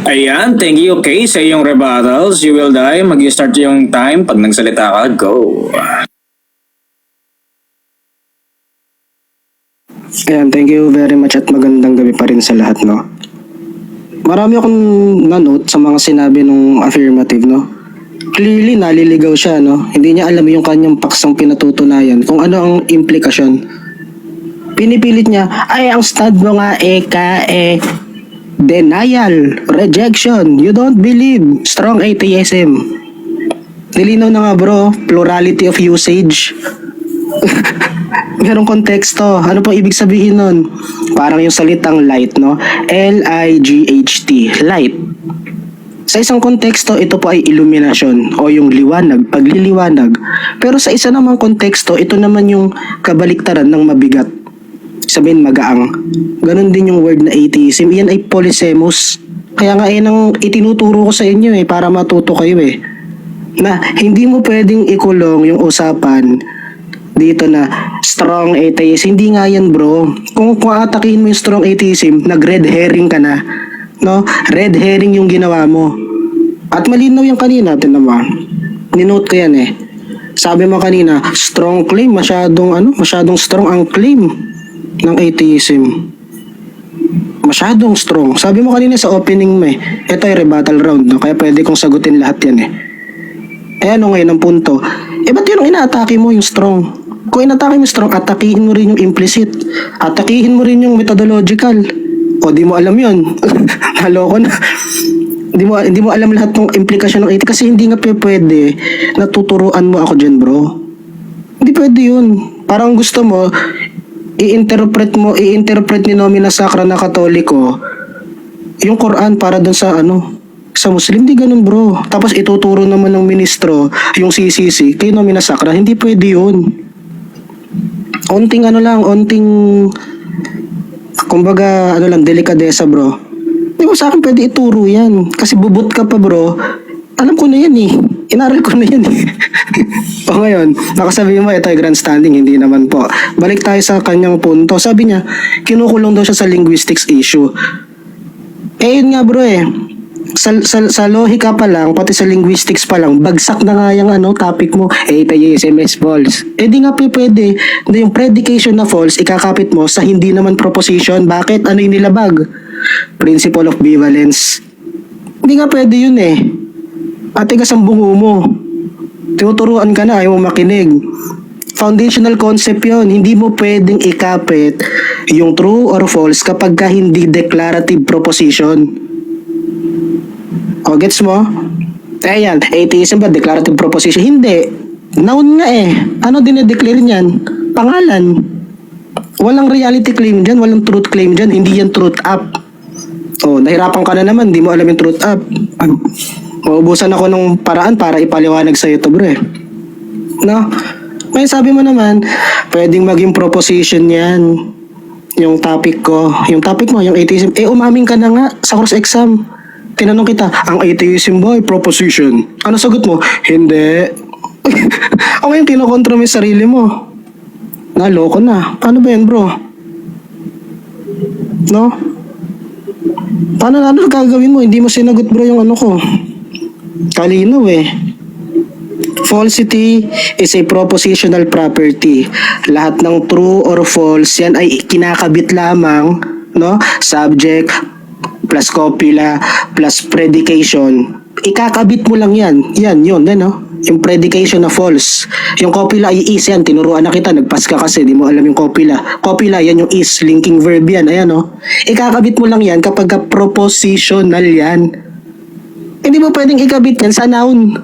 Ayan, thank you. Okay, sa iyong rebuttals, you will die. Mag-start yung time. Pag nagsalita ka, go. Ayan, thank you very much at magandang gabi pa rin sa lahat, no? Marami akong na-note sa mga sinabi nung affirmative, no? Clearly, naliligaw siya, no? Hindi niya alam yung kanyang paksang pinatutunayan kung ano ang implikasyon. Pinipilit niya, ay, ang stand mo nga, denial, rejection, you don't believe, strong atheism. Nilinaw na nga bro, plurality of usage. Merong konteksto. Ano pong ibig sabihin nun? Parang yung salitang light, no? L-I-G-H-T, light. Sa isang konteksto, ito po ay illumination o yung liwanag, pagliliwanag. Pero sa isa namang konteksto, ito naman yung kabaliktaran ng mabigat. Sabihin magaang. Ganon din yung word na atheism. Iyan ay polysemous. Kaya nga ang itinuturo ko sa inyo para matuto kayo na hindi mo pwedeng ikulong yung usapan dito na strong atheism. Hindi nga yan bro. Kung atakihin mo yung strong atheism, nag-red herring ka na. No? Red herring yung ginawa mo. At malinaw yung kanina. Tinan mo. Ninote ko yan Sabi mo kanina, strong claim. Masyadong strong ang claim ng atheism. Masyadong strong. Sabi mo kanina sa opening mo ito ay rebuttal round, no? Kaya pwede kong sagutin lahat yan ano ngayon ang punto? Ba't yun ang inaatake mo yung strong? Kung inatake mo yung strong, atakihin mo rin yung implicit. Atakihin mo rin yung methodological. O di mo alam yun. Haloko na. Hindi mo alam lahat ng implikasyon ng atheism kasi hindi nga pwede na tuturuan mo ako dyan bro. Hindi pwede yun. Parang gusto mo i-interpret ni Nomina Sacra na Katoliko yung Quran para dun sa sa Muslim. Di ganun bro. Tapos ituturo naman ng ministro yung CCC kay Nomina Sacra. Hindi pwede yun. Onting kumbaga delikadesa bro. Di ba sa akin pwede ituro yan kasi bubot ka pa bro. Alam ko na yan inaral ko na yan O ngayon, nakasabi mo ito ay grandstanding, hindi naman po. Balik tayo sa kanyang punto. Sabi niya, kinukulong daw siya sa linguistics issue. Yun nga bro sa lohika pa lang, pati sa linguistics pa lang, bagsak na nga yung topic mo, atheism is false. Di nga pwede. Hindi yung predication na false, ikakapit mo sa hindi naman proposition. Bakit? Ano yung nilabag? Principle of bivalence. Hindi nga pwede yun Ate kas ang bungo mo. Tinuturuan ka na, ayaw mo makinig. Foundational concept yun. Hindi mo pwedeng ikapit yung true or false kapag ka hindi declarative proposition. O, gets mo? Ayan, atheism ba declarative proposition? Hindi. Noun nga Ano dinedeclare niyan? Pangalan. Walang reality claim dyan, walang truth claim dyan, hindi yan truth up. O, nahirapan ka na naman, di mo alam yung truth up. Maubusan ako ng paraan para ipaliwanag sa ito bro No? May sabi mo naman, pwedeng maging proposition yan. Yung topic ko, yung atheism. Umamin ka na nga sa cross exam. Tinanong kita, ang atheism ba ay proposition? Ano sagot mo? Hindi. O ngayon, kinokontra mo yung sarili mo. Naloko na. Paano ba yan, bro? No? Ano gagawin mo? Hindi mo sinagot, bro, yung ko. Kalinaw falsity is a propositional property. Lahat ng true or false, yan ay kinakabit lamang, no? Subject plus copula plus predication. Ikakabit mo lang yan. Yan, yun, no? Yung predication na false. Yung copula ay is yan. Tinuruan na kita. Nagpas ka kasi. Di mo alam yung copula. Copula, yan yung is. Linking verb yan. Ayan, no? Ikakabit mo lang yan kapag propositional yan. Hindi mo pwedeng ikabit yan sa noun.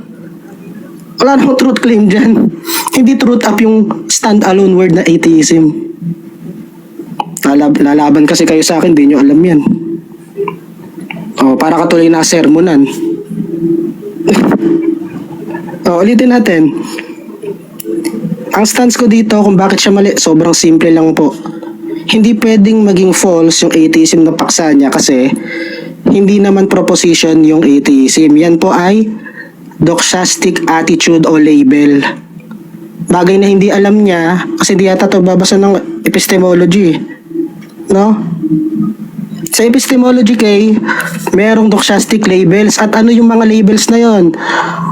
Wala namang truth claim dyan. Hindi truth up yung stand-alone word na atheism. Lalaban kasi kayo sa akin. Di nyo alam yan. Oh, para katuloy na sermonan. Ulitin natin. Ang stance ko dito kung bakit siya mali, sobrang simple lang po. Hindi pwedeng maging false yung atheism na paksa niya kasi hindi naman proposition yung atheism. Yan po ay doxastic attitude o label. Bagay na hindi alam niya kasi di yata ito babasa ng epistemology. No? Sa epistemology kay, merong doxastic labels. At ano yung mga labels na yon?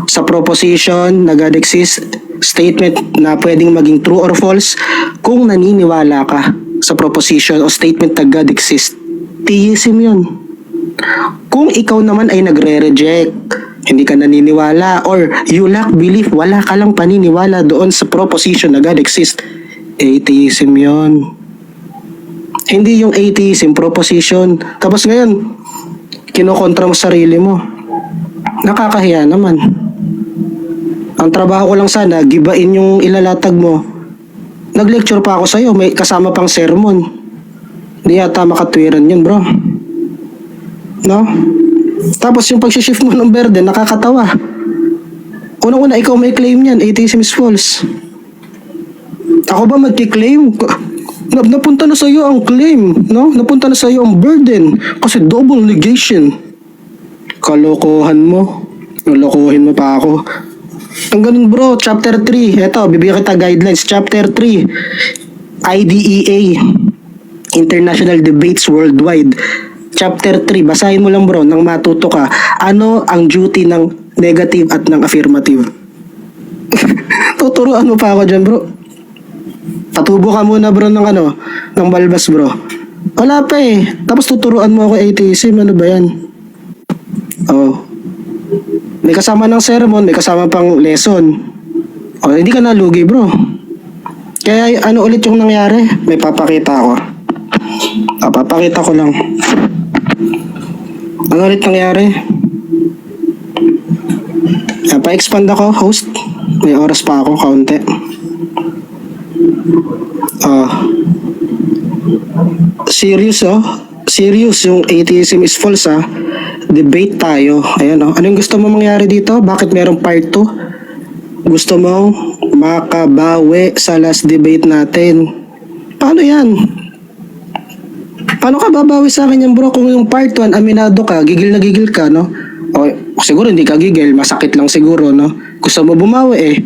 Sa proposition na God exists, statement na pwedeng maging true or false kung naniniwala ka sa proposition o statement na God exists. Theism yun. Kung ikaw naman ay nagre-reject, hindi ka naniniwala, or you lack belief, wala ka lang paniniwala doon sa proposition na God exists, atheism yun. Hindi yung atheism, proposition. Tapos ngayon, kinokontra mo sarili mo. Nakakahiya naman. Ang trabaho ko lang sana, gibain yung ilalatag mo. Nag-lecture pa ako sa'yo, may kasama pang sermon. Di yata makatwiran yun, bro. No? Tapos yung pag-shift mo ng burden, nakakatawa. Unang-una, ikaw may claim yan, atheism is false. Ako ba magki-claim? Napunta na sa iyo ang claim, no? Napunta na sa iyo ang burden kasi double negation. Kalokohan mo. Lolokohin mo pa ako. Ang ganun bro, chapter 3. Eto, bibigyan kita guidelines. Chapter 3. IDEA. International Debates Worldwide. Chapter 3. Basahin mo lang bro, nang matuto ka. Ano ang duty ng negative at ng affirmative? Tuturuan mo pa ako dyan bro. Patubo ka muna bro ng balbas bro. Wala pa eh. Tapos tuturuan mo ako atheism. Ano ba yan? Oh. May kasama ng sermon, may kasama pang lesson. Oh, hindi ka nalugi bro. Kaya ano ulit yung nangyari? May papakita ako. Papakita ko lang. Ano ulit nangyari? Pa-expand ako, host. May oras pa ako, kaunti. Serious serious yung atheism is false debate tayo. Ayan anong gusto mo mangyari dito? Bakit merong part 2? Gusto mo makabawi sa last debate natin. Paano yan? Paano ka babawi sa akin yan bro? Kung yung part 1 aminado ka, gigil na gigil ka, no? O siguro hindi ka gigil, masakit lang siguro, no? Gusto mo bumawi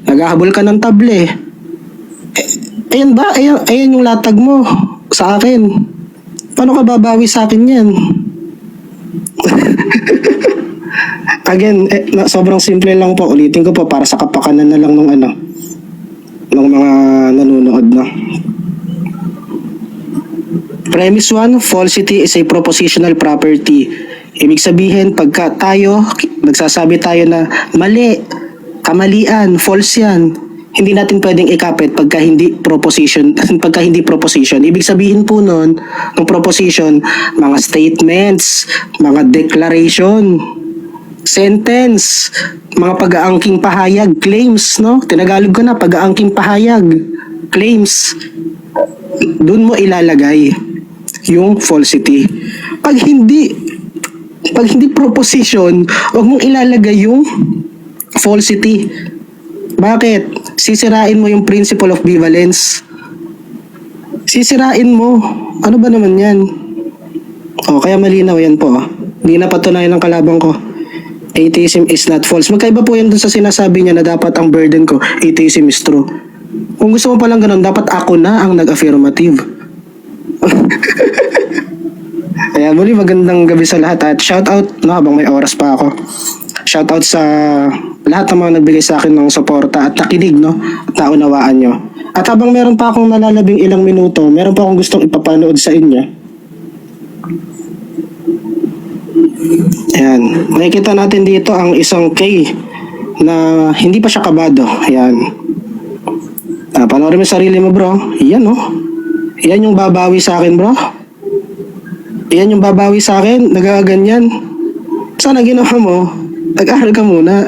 naghahabol ka ng table Ayan ba? Ayan yung latag mo sa akin. Paano ka babawi sa akin yan? Again, sobrang simple lang po. Ulitin ko po para sa kapakanan na lang ng mga nanonood na. Premise 1, falsity is a propositional property. Ibig sabihin, pagka nagsasabi tayo na mali, kamalian, false yan, hindi natin pwedeng ikapit pagka hindi proposition. Ibig sabihin po nun, ng proposition, mga statements, mga declaration, sentence, mga pag-aangking pahayag, claims, no? Tinagalog ko na, pag-aangking pahayag, claims. Doon mo ilalagay yung falsity. Pag hindi proposition, huwag mong ilalagay yung falsity. Bakit? Sisirain mo yung principle of bivalence. Sisirain mo. Ano ba naman yan? Kaya malinaw yan po. Hindi na patunayan ng kalabang ko. Atheism is not false. Magkaiba po yan dun sa sinasabi niya na dapat ang burden ko, atheism is true. Kung gusto mo palang ganun, dapat ako na ang nag-affirmative. Ayan, muli magandang gabi sa lahat at shout out, no, habang may oras pa ako. shoutout sa lahat ng mga nagbigay sa akin ng suporta at nakinig, no? At naunawaan nyo. At habang meron pa akong nalalabing ilang minuto, meron pa akong gustong ipapanood sa inyo. Ayan. Nakikita natin dito ang isang K na hindi pa siya kabado. Ayan. Panoorin mo yung sarili mo, bro. Yan, no? Yan yung babawi sa akin, bro. Yan yung babawi sa akin. Nagaganyan. Sana ginawa mo, nag-aral ka muna.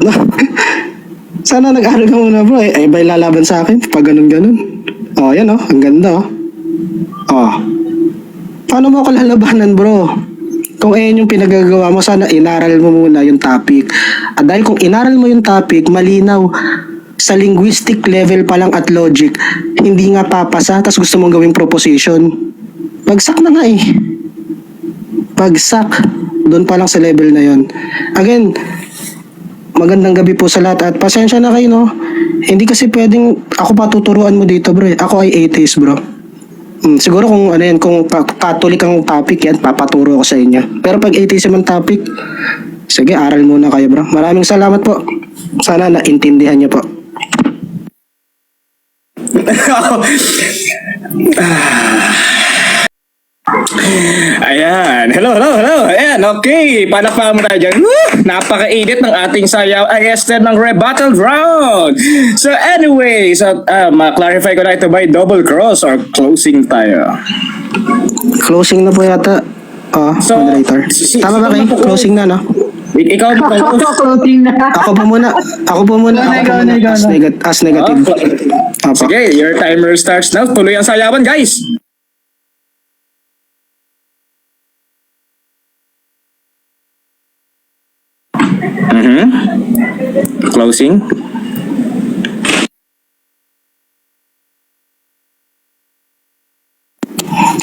No? Sana nag-aral ka muna, bro. Eh, ba lalaban sa akin? Pag ganun-ganun. Oh, yan, oh. Ang ganda, oh. Oh. Paano mo ako lalabanan, bro? Kung ayan yung pinagagawa mo, sana inaral mo muna yung topic. At dahil kung inaral mo yung topic, malinaw, sa linguistic level pa lang at logic, hindi nga papasa, tapos gusto mong gawing proposition. Bagsak na nga eh. Bagsak. Doon pa lang sa level na yon. Again, magandang gabi po sa lahat at pasensya na kayo, no? Hindi kasi pwedeng ako patuturuan mo dito, bro. Ako ay atheist, bro. Siguro kung ano yan, kung Catholic ang topic yan, papaturo ko sa inyo. Pero pag atheism ang topic, sige, aral muna kayo, bro. Maraming salamat po. Sana naintindihan niyo po. Ayan. Hello. Ayan, okay. Palakpakan mo tayo dyan. Woo! Napaka-edit ng ating sayaw ay Esther ng rebuttal round. So anyway, ma-clarify ko na ito by double cross or closing tayo. Closing na po yata. So, Moderator. Tama ba kayo? Closing na, no? Ikaw ba close? Closing na. Ako po muna. As negative. Apo. Sige, your timer starts now. Tuloy ang sayawan, guys. Closing.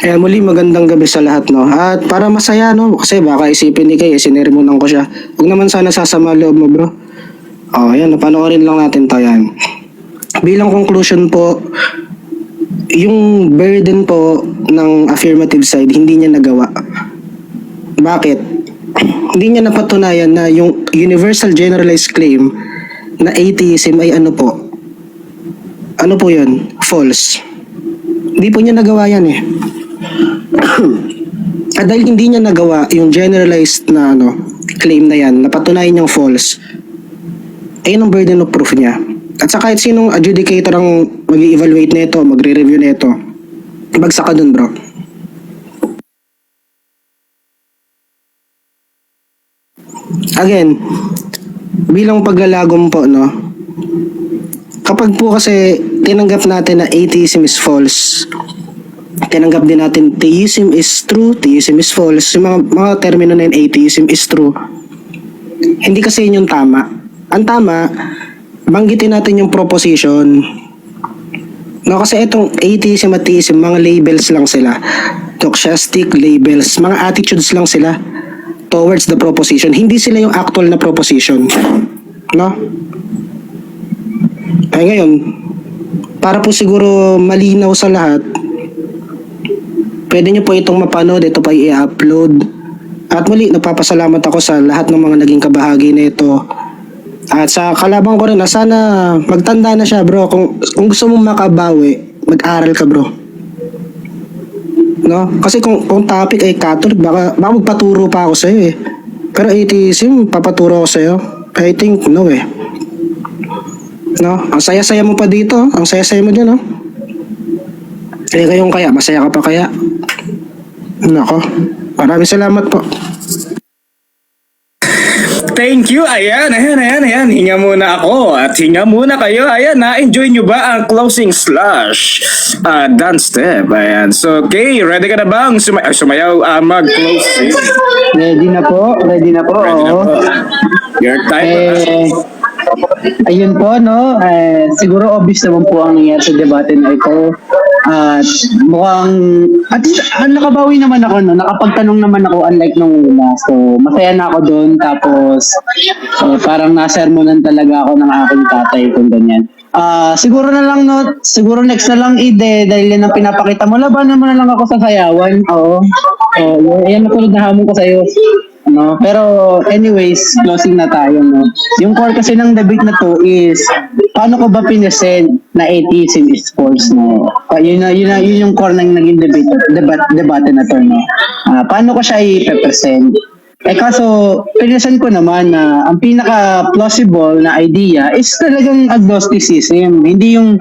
Kaya muli magandang gabi sa lahat, no? At para masaya, no? Kasi baka isipin ni Kay, sinerimunan ko siya. Huwag naman sana sasama loob mo, bro. Yan, panoorin lang natin to, yan. Bilang conclusion po, yung burden po ng affirmative side, hindi niya nagawa. Bakit? Hindi niya napatunayan na yung universal generalized claim na atheism ay ano po? Ano po yun? False. Hindi po niya nagawa yan eh. At dahil hindi niya nagawa yung generalized na claim na yan, napatunayan niyang false, ayun ang burden of proof niya. At sa kahit sinong adjudicator ang mag-i-evaluate nito, magre-review nito, bagsak ka dun, bro. Again, bilang paglalagom po, no, kapag po kasi tinanggap natin na atheism is false, tinanggap din natin theism is true, theism is false, yung mga termino na yun, atheism is true, hindi kasi yun yung tama. Ang tama, banggitin natin yung proposition. No, kasi itong atheism at theism, mga labels lang sila. Doxastic labels, mga attitudes lang sila towards the proposition. Hindi sila yung actual na proposition. No? Ay ngayon, para po siguro malinaw sa lahat, pwede nyo po itong mapanood, ito pa i-upload. At muli, nagpapasalamat ako sa lahat ng mga naging kabahagi nito. At sa kalabang ko rin, sana magtanda na siya, bro. Kung gusto mong makabawi, mag-aral ka, bro. No? Kasi kung topic ay Catholic, baka magpaturo pa ako sa'yo eh. Pero atheism, papaturo ako sa'yo. I think, no eh. No? Ang saya-saya mo pa dito. Ang saya-saya mo dyan, no? Eh, kayong kaya? Masaya ka pa kaya? Nako. Maraming salamat po. Thank you. Ayan. Hinga muna ako at hinga muna kayo. Ayan, na-enjoy nyo ba ang closing slash dance step? Ayan. So, okay, ready ka na bang sumayaw mag-closing? Ready na po. Ready na po. Your time. Ayun po, no? Siguro obvious naman po ang nangyari sa debate na ito. At mukhang, at least, nakabawi naman ako, no? Nakapagtanong naman ako unlike nung una. So, masaya na ako doon. Tapos, parang nasermonan talaga ako ng aking tatay kung ganyan. Siguro na lang, no? Siguro next na lang, Ide, dahil yan ang pinapakita mo. Labanan mo na lang ako sa sayawan. Oo. Yan na po, nahamon ko sa'yo. no? Pero anyways, closing na tayo, no? Yung core kasi ng debate na to is paano ko ba pinesent na atheism is false, no? Yun yung core ng naging debate na to, no? Paano ko siya i-present? Kaso, pinesent ko naman na ang pinaka-plausible na idea is talagang agnosticism. Hindi yung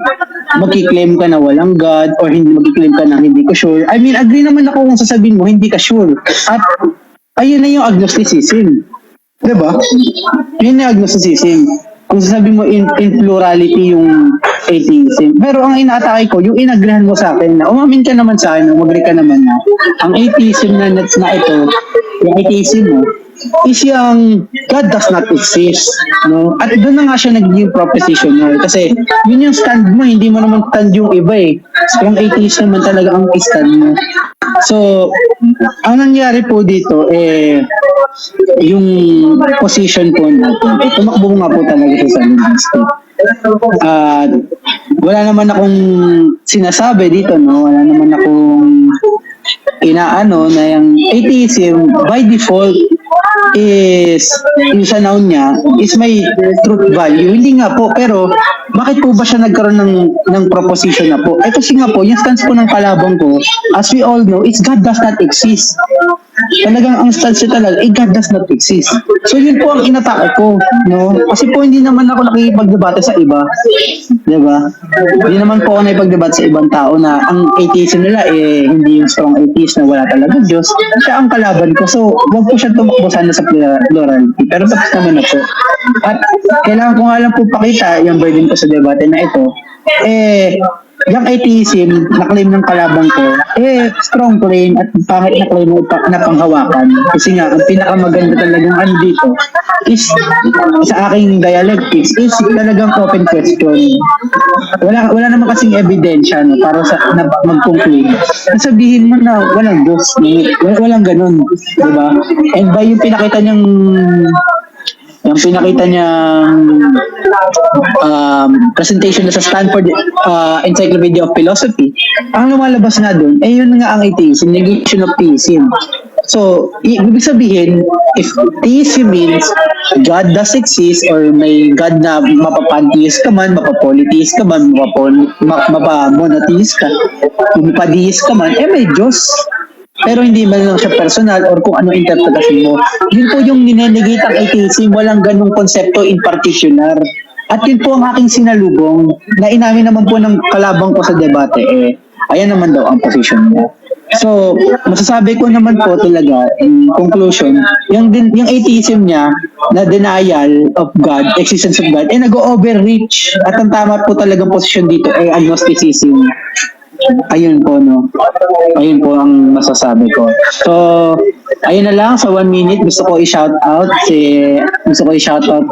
magkiklaim ka na walang God or hindi magkiklaim ka na hindi ka sure. I mean, agree naman ako kung sasabihin mo hindi ka sure. At ayun na yung agnosticism. Diba? Yun na yung agnosticism. Kung sasabihin mo in plurality yung atheism. Pero ang inaatake ko, yung inagrihan mo sa akin na umamin ka naman sa akin, umagri ka naman na ang atheism na ito, yung atheism mo, is yung God does not exist. No? At doon na nga siya naging proposition mo. Kasi yun yung stand mo, hindi mo naman stand yung iba eh. Strong atheist naman talaga ang stand mo. So, ang nangyari po dito, yung position po natin, tumakbo nga po talaga sa Sunday State. Wala naman akong sinasabi dito, no? Wala naman akong inaano na yung atheism by default is yung sa noun niya is may truth value. Hindi nga po, pero bakit po ba siya nagkaroon ng proposition na po? Kasi nga po, yung stance po ng kalaban ko, as we all know, is God does not exist. Talagang ang stance niya talaga, God does not exist. So yun po ang inatake ko, no? Kasi po hindi naman ako nakikipagdebate sa iba. Diba? Hindi naman po ako nakipagdebate sa ibang tao na ang atheism nila hindi yung strong atheist na wala talaga Diyos. Siya ang kalaban ko. So, wag po siya tumakbo sana sa plurality. Pero tapos naman na po. At kailangan ko nga lang po pakita yung burden ko sa debate na ito. Yung atheism na claim ng kalabang ko, strong claim at pangit na claim na panghawakan. Kasi nga, ang pinakamaganda talagang ano dito is sa aking dialectics is talagang open question. Wala naman kasing ebidensya no, para sa mag-conclude. Sabihin mo na walang Diyos, walang ganun, di ba? And by yung pinakita niyang presentation na sa Stanford Encyclopedia of Philosophy, ang lumalabas na doon, yun nga ang atheism, negation of theism. So, ibig sabihin, if theism means God does exist or may God na mapapantheist ka man, mapapolytheist ka man, mapamonotheist ka, mapadeist ka man, may Diyos. Pero hindi man lang siya personal or kung ano interpretasyon mo. Yun po yung ninenegate ang atheism, walang ganung konsepto in particular. At yun po ang aking sinalubong na inamin naman po ng kalabang ko sa debate, ayan naman daw ang position niya. So, masasabi ko naman po talaga, in conclusion, yung atheism niya na denial of God, existence of God, nag-overreach. At ang tama po talagang position dito ay agnosticism. Ayun po, no? Ayun po ang masasabi ko. So, ayun na lang, sa 1 minute, gusto ko i-shout out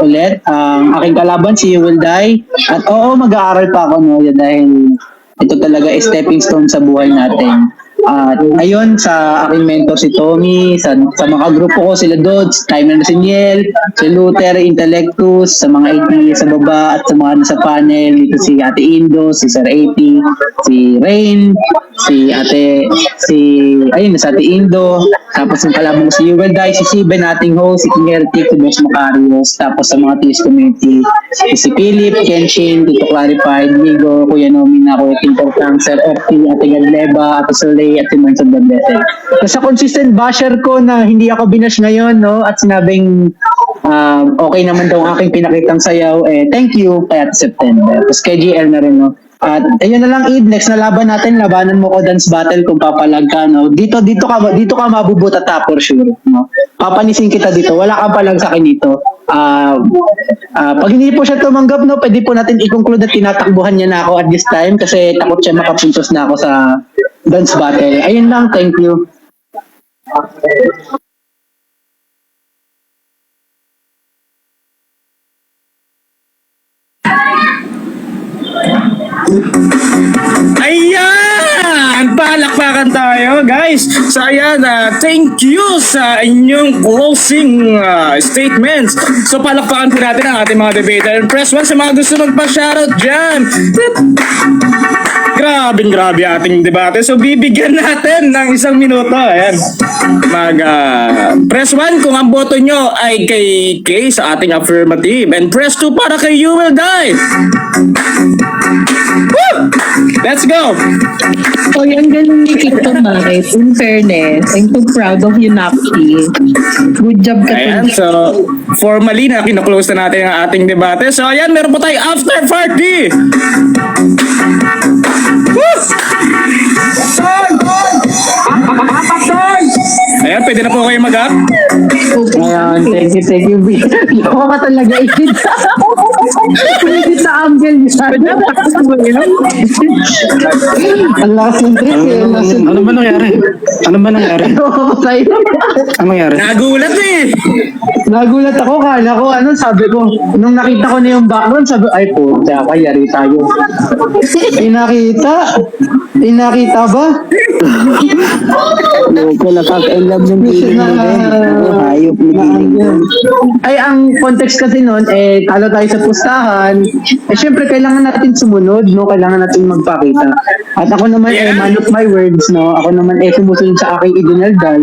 ulit ang aking kalaban, si You Will Die. At mag-aaral pa ako, no? Dahil ito talaga is stepping stone sa buhay natin. At ayun, sa aking mentor si Tommy, sa mga grupo ko, sila Dodds, Timer na si Niel, si Luther, Intellectus, sa mga IT sa baba, at sa mga nasa panel, dito si Ate Indo, si Sir AP, si Rain, sa Ate Indo, tapos yung kalaban ko si You Will Die, si Siben, ating host, si King Heretic, si Boss Macarius, tapos sa mga TS community, si Philip, Kenshin, Tito Clarified, Migo, Kuya Nomina, Kuya Tintor Cancer, FT, Ate Gadleba, Ate Soleil, at si Mons of the Blessed. Sa consistent basher ko na hindi ako binash ngayon, no, at sinabing okay naman daw ang aking pinakitang sayaw, thank you kay Ate September. Tapos kay GL na rin, no. At ayun na lang, Id, next na laban natin, labanan mo ko dance battle kung papalag ka, no. Dito ka mabubuta ta for sure, no. Papanisin kita dito, wala kang palag sa akin dito. Pag hindi po siya tumanggap, no, pwede po natin i-conclude at tinatakbuhan niya na ako at this time kasi takot siya makapuntos na ako sa dance battle. Ayun lang, thank you. Ayan! Ayan, palakpakan tayo, guys. So, ayan, thank you sa inyong closing statements. So, palakpakan po natin ang ating mga debater. And press 1 sa mga gusto magpa-shoutout dyan. Grabe ating debate. So, bibigyan natin ng 1 minuto. Ayan. Press 1 kung ang boto nyo ay kay sa ating affirmative. And press 2 para kay You Will Die. Woo! Let's go! Oh, yung galing ni Tito Mike. In fairness, I'm so proud of you, Napki. Good job ka. Ayan, Tito. so formally na kino-close na natin ang ating debate. So ayan, meron po tayong after party! Woo! Ayan, pwede na po kayo mag-up. Ayan, thank you. Yawa ka talaga, Edith. Pwede sa angle niya. Ang lakas ng trip eh. Ano ba nangyari? Yawa ko sa'yo. Ano nangyari? Nagulat eh! Nagulat ako, kala ko, sabi ko, nung nakita ko na yung background, sabi, ay po, kaya yari tayo. Pinakita ba? Ko nakaka-love ng feeling mo din. Hayop na feeling mo. Ay, ang context kasi nun, talo tayo sa pustahan. Syempre, kailangan natin sumunod, no? Kailangan natin magpakita. At ako naman, man of my words, no? Ako naman, sumusunod sa aking idinaldal.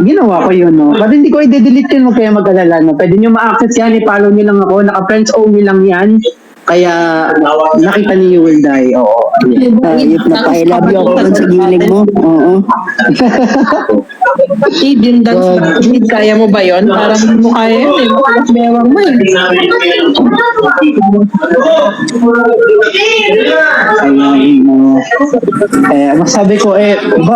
Ginawa ko yun, no? But hindi ko i-delete yun, huwag kayo mag-alala, no? Pwede nyo ma-access yan, i-follow nyo lang ako. Naka-friends only lang yan. Kaya, nakita ni You Will Die. Oo. Hayop na pa-love you ako dun sa gilid mo. Oo. Kid, yung dance Kid, kaya mo ba yun? Parang hindi mo kaya yun eh. Mas bewang mo eh. Ayun, no. Masabi ko,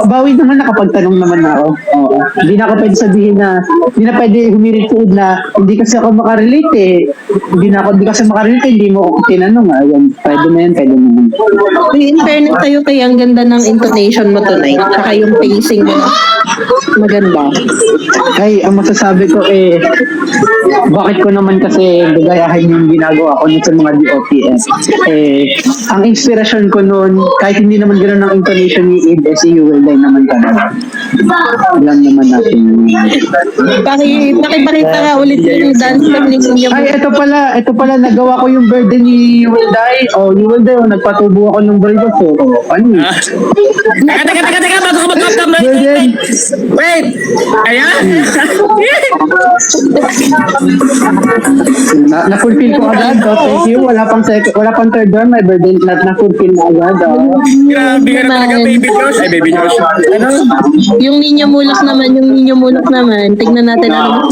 bawi naman nakapagtanong naman ako. Oo. Hindi na ako pwede sabihin na, hindi na pwede humirit food na, hindi kasi ako makarelate eh. Hindi kasi makarelate, hindi mo ako tinanong. Ayun, pwede na yun. In fairness sa'yo, kaya ang ganda ng intonation mo tonight. Saka yung pacing mo. Maganda. Ay, ang masasabi ko bakit ko naman kasi gagayahin yung ginagawa ko sa mga DOPS? Ang inspirasyon ko noon, kahit hindi naman gano'n ang intonation ni Ed, si You Will Die naman talaga. Alam naman natin. Pakipakita nga ulit yung dance technique niyo. Ay, ito pala, nagawa ko yung birthday ni You Will Die. You Will Die, nagpatubo ako ng birthday ko. Ano? Teka, bago ka mag-up. Wait! Ayan! Na-fulfill ko agad. Thank you. Wala pang third door. My birthday na-fulfill na agad. Grabe ka na talaga, baby Josh. Ay, baby Josh. Ano? Yung Ninyo Mulak naman. Tignan natin ano.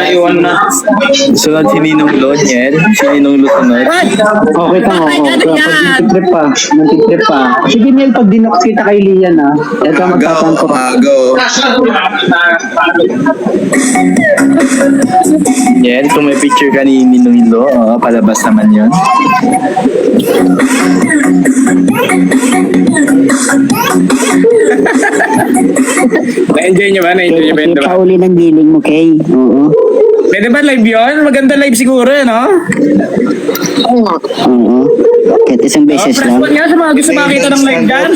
Iwan na. Sunod si Ninong Lod, yan. Si Ninong Lod sunod. What? Okay, tama ko. Mantitrip pa. Sige, Neil, pag dinox kita kay Lian, ito ang magtatangko. Yan, kung may picture ka ni Ninong Lo, palabas naman yun. Na-enjoy nyo ba? Na-enjoy nyo ba? Diba? Pauli ng giling mo, Kay. Oo. Pwede ba live yun? Maganda live siguro, no? Oo. Kahit isang beses Press lang. 1 nga sa mga gusto makita ng live dyan.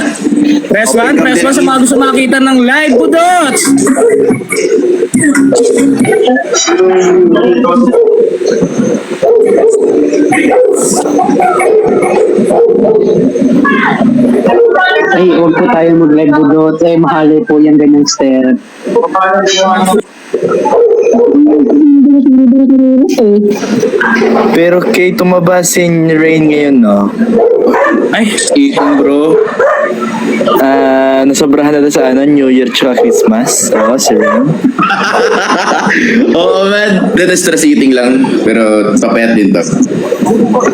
Press 1 sa mga gusto makita ng live, budots! Ay, huwag po tayo mag-live budot. Mahali po yung ganyang step. Pero kay tumaba si Rain ngayon, no? Ay, Ikong bro. Nasobrahan na sa New Year tsaka Christmas. Oo, si Rain. Oo man, stress eating lang. Pero papayat din to.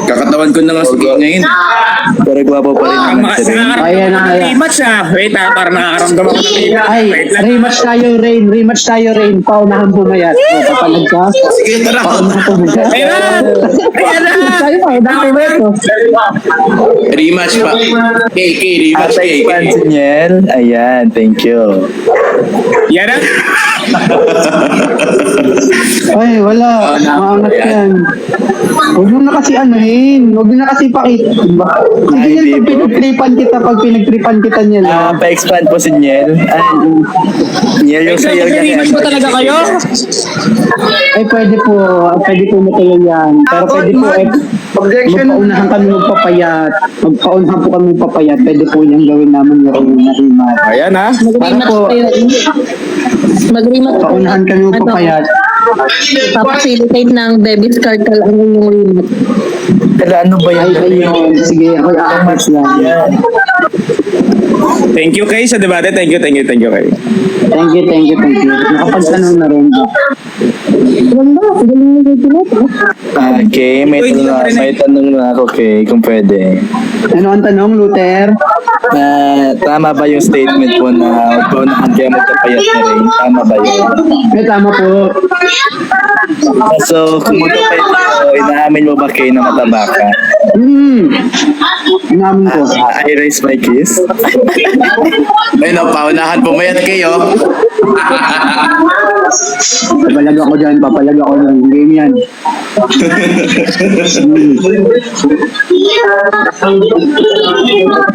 Kakatawan ko na nga sige ngayon. Pero gwapo pa rin naman si Rain. Ayan na, ayan. rematch Wait para nakakaramdam ako ng rematch. Ay, Wait lang. rematch tayo, Rain. Paunahan pumayat. Papalag ka. Sige, tara. Paunahan pumayat. Ayan na! Tayo, paunahan pumayat. Rematch pa. Rematch At K. expansion yan. Ayan, thank you. Yan na! Ay, wala. Maangat yan. Huwag mo na kasi anuhin. Huwag mo na kasi pakita. Hindi yan pag pinagtripan kita niya lang. Pa-expand po si Niel. Niel yung sayo niya. Nag-rematch ba talaga kayo? Ay, pwede po matuloy yan. Pero pwede po, magpaunahan kami magpapayat. Magpaunahan po kami magpapayat. Pwede po niyang gawin namin yung rematch. Ayan ha. Mag-rematch po. kayo. Mag-rematch kayo. Paunahan kami magpapayat. Papacilitate ng Bebis Cartel ang inyong rematch. Ano ba Ay, yan? ayun. Sige, ako i-amas lang. Thank you kay sa debate. Thank you kay. Thank you. Nakapagtanong na rin. Okay, may tanong na ako kay kung pwede. Ano ang tanong, Luther? Tama ba yung statement po na unahan kayo magpapayat na rin? Tama ba yun? May tama po. So, kung magpapayat kayo, inaamin mo ba kayo na mataba ka? Inamin ko. I raise my kiss. Ayun, paunahan pumayat kayo. Papalag ako dyan. Game yan.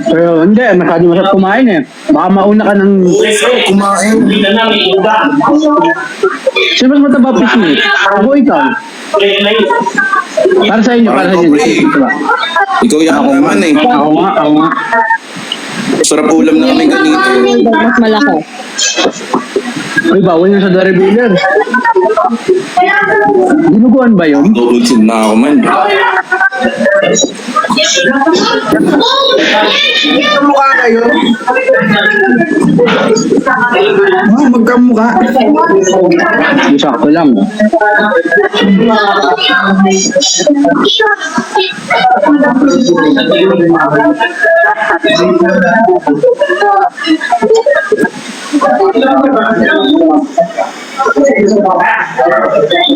Pero hindi, masyado masarap kumain eh. Baka mauna ka ng kumain. Sino mas mataba pisngi? Ako ikaw. Para sa inyo. Ikaw yan naman eh. Ako nga. Sarap ulam namin ganito. Mas malaki. Ay, bawal na sa Dari Biller. Dinuguan ba yun? Bubutsin na ako man. Magkamukha kayo. Magkamukha. Sakto lang.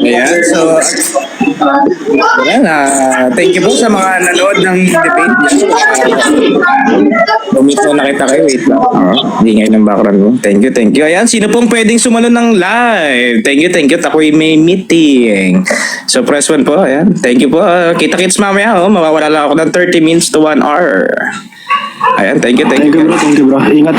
Ayan, so ayan, thank you po sa mga nanood ng debate. Umito nakita kayo, wait lang. Ingay ng background mo. Thank you. Ayan, sino pong pwedeng sumalo ng live? Thank you. Ako'y may meeting. So press 1 po, ayan. Thank you po. Kita-kits mamaya, mawawala lang ako ng 30 minutes to 1 hour. Ayan, thank you. Thank you bro. Ingat.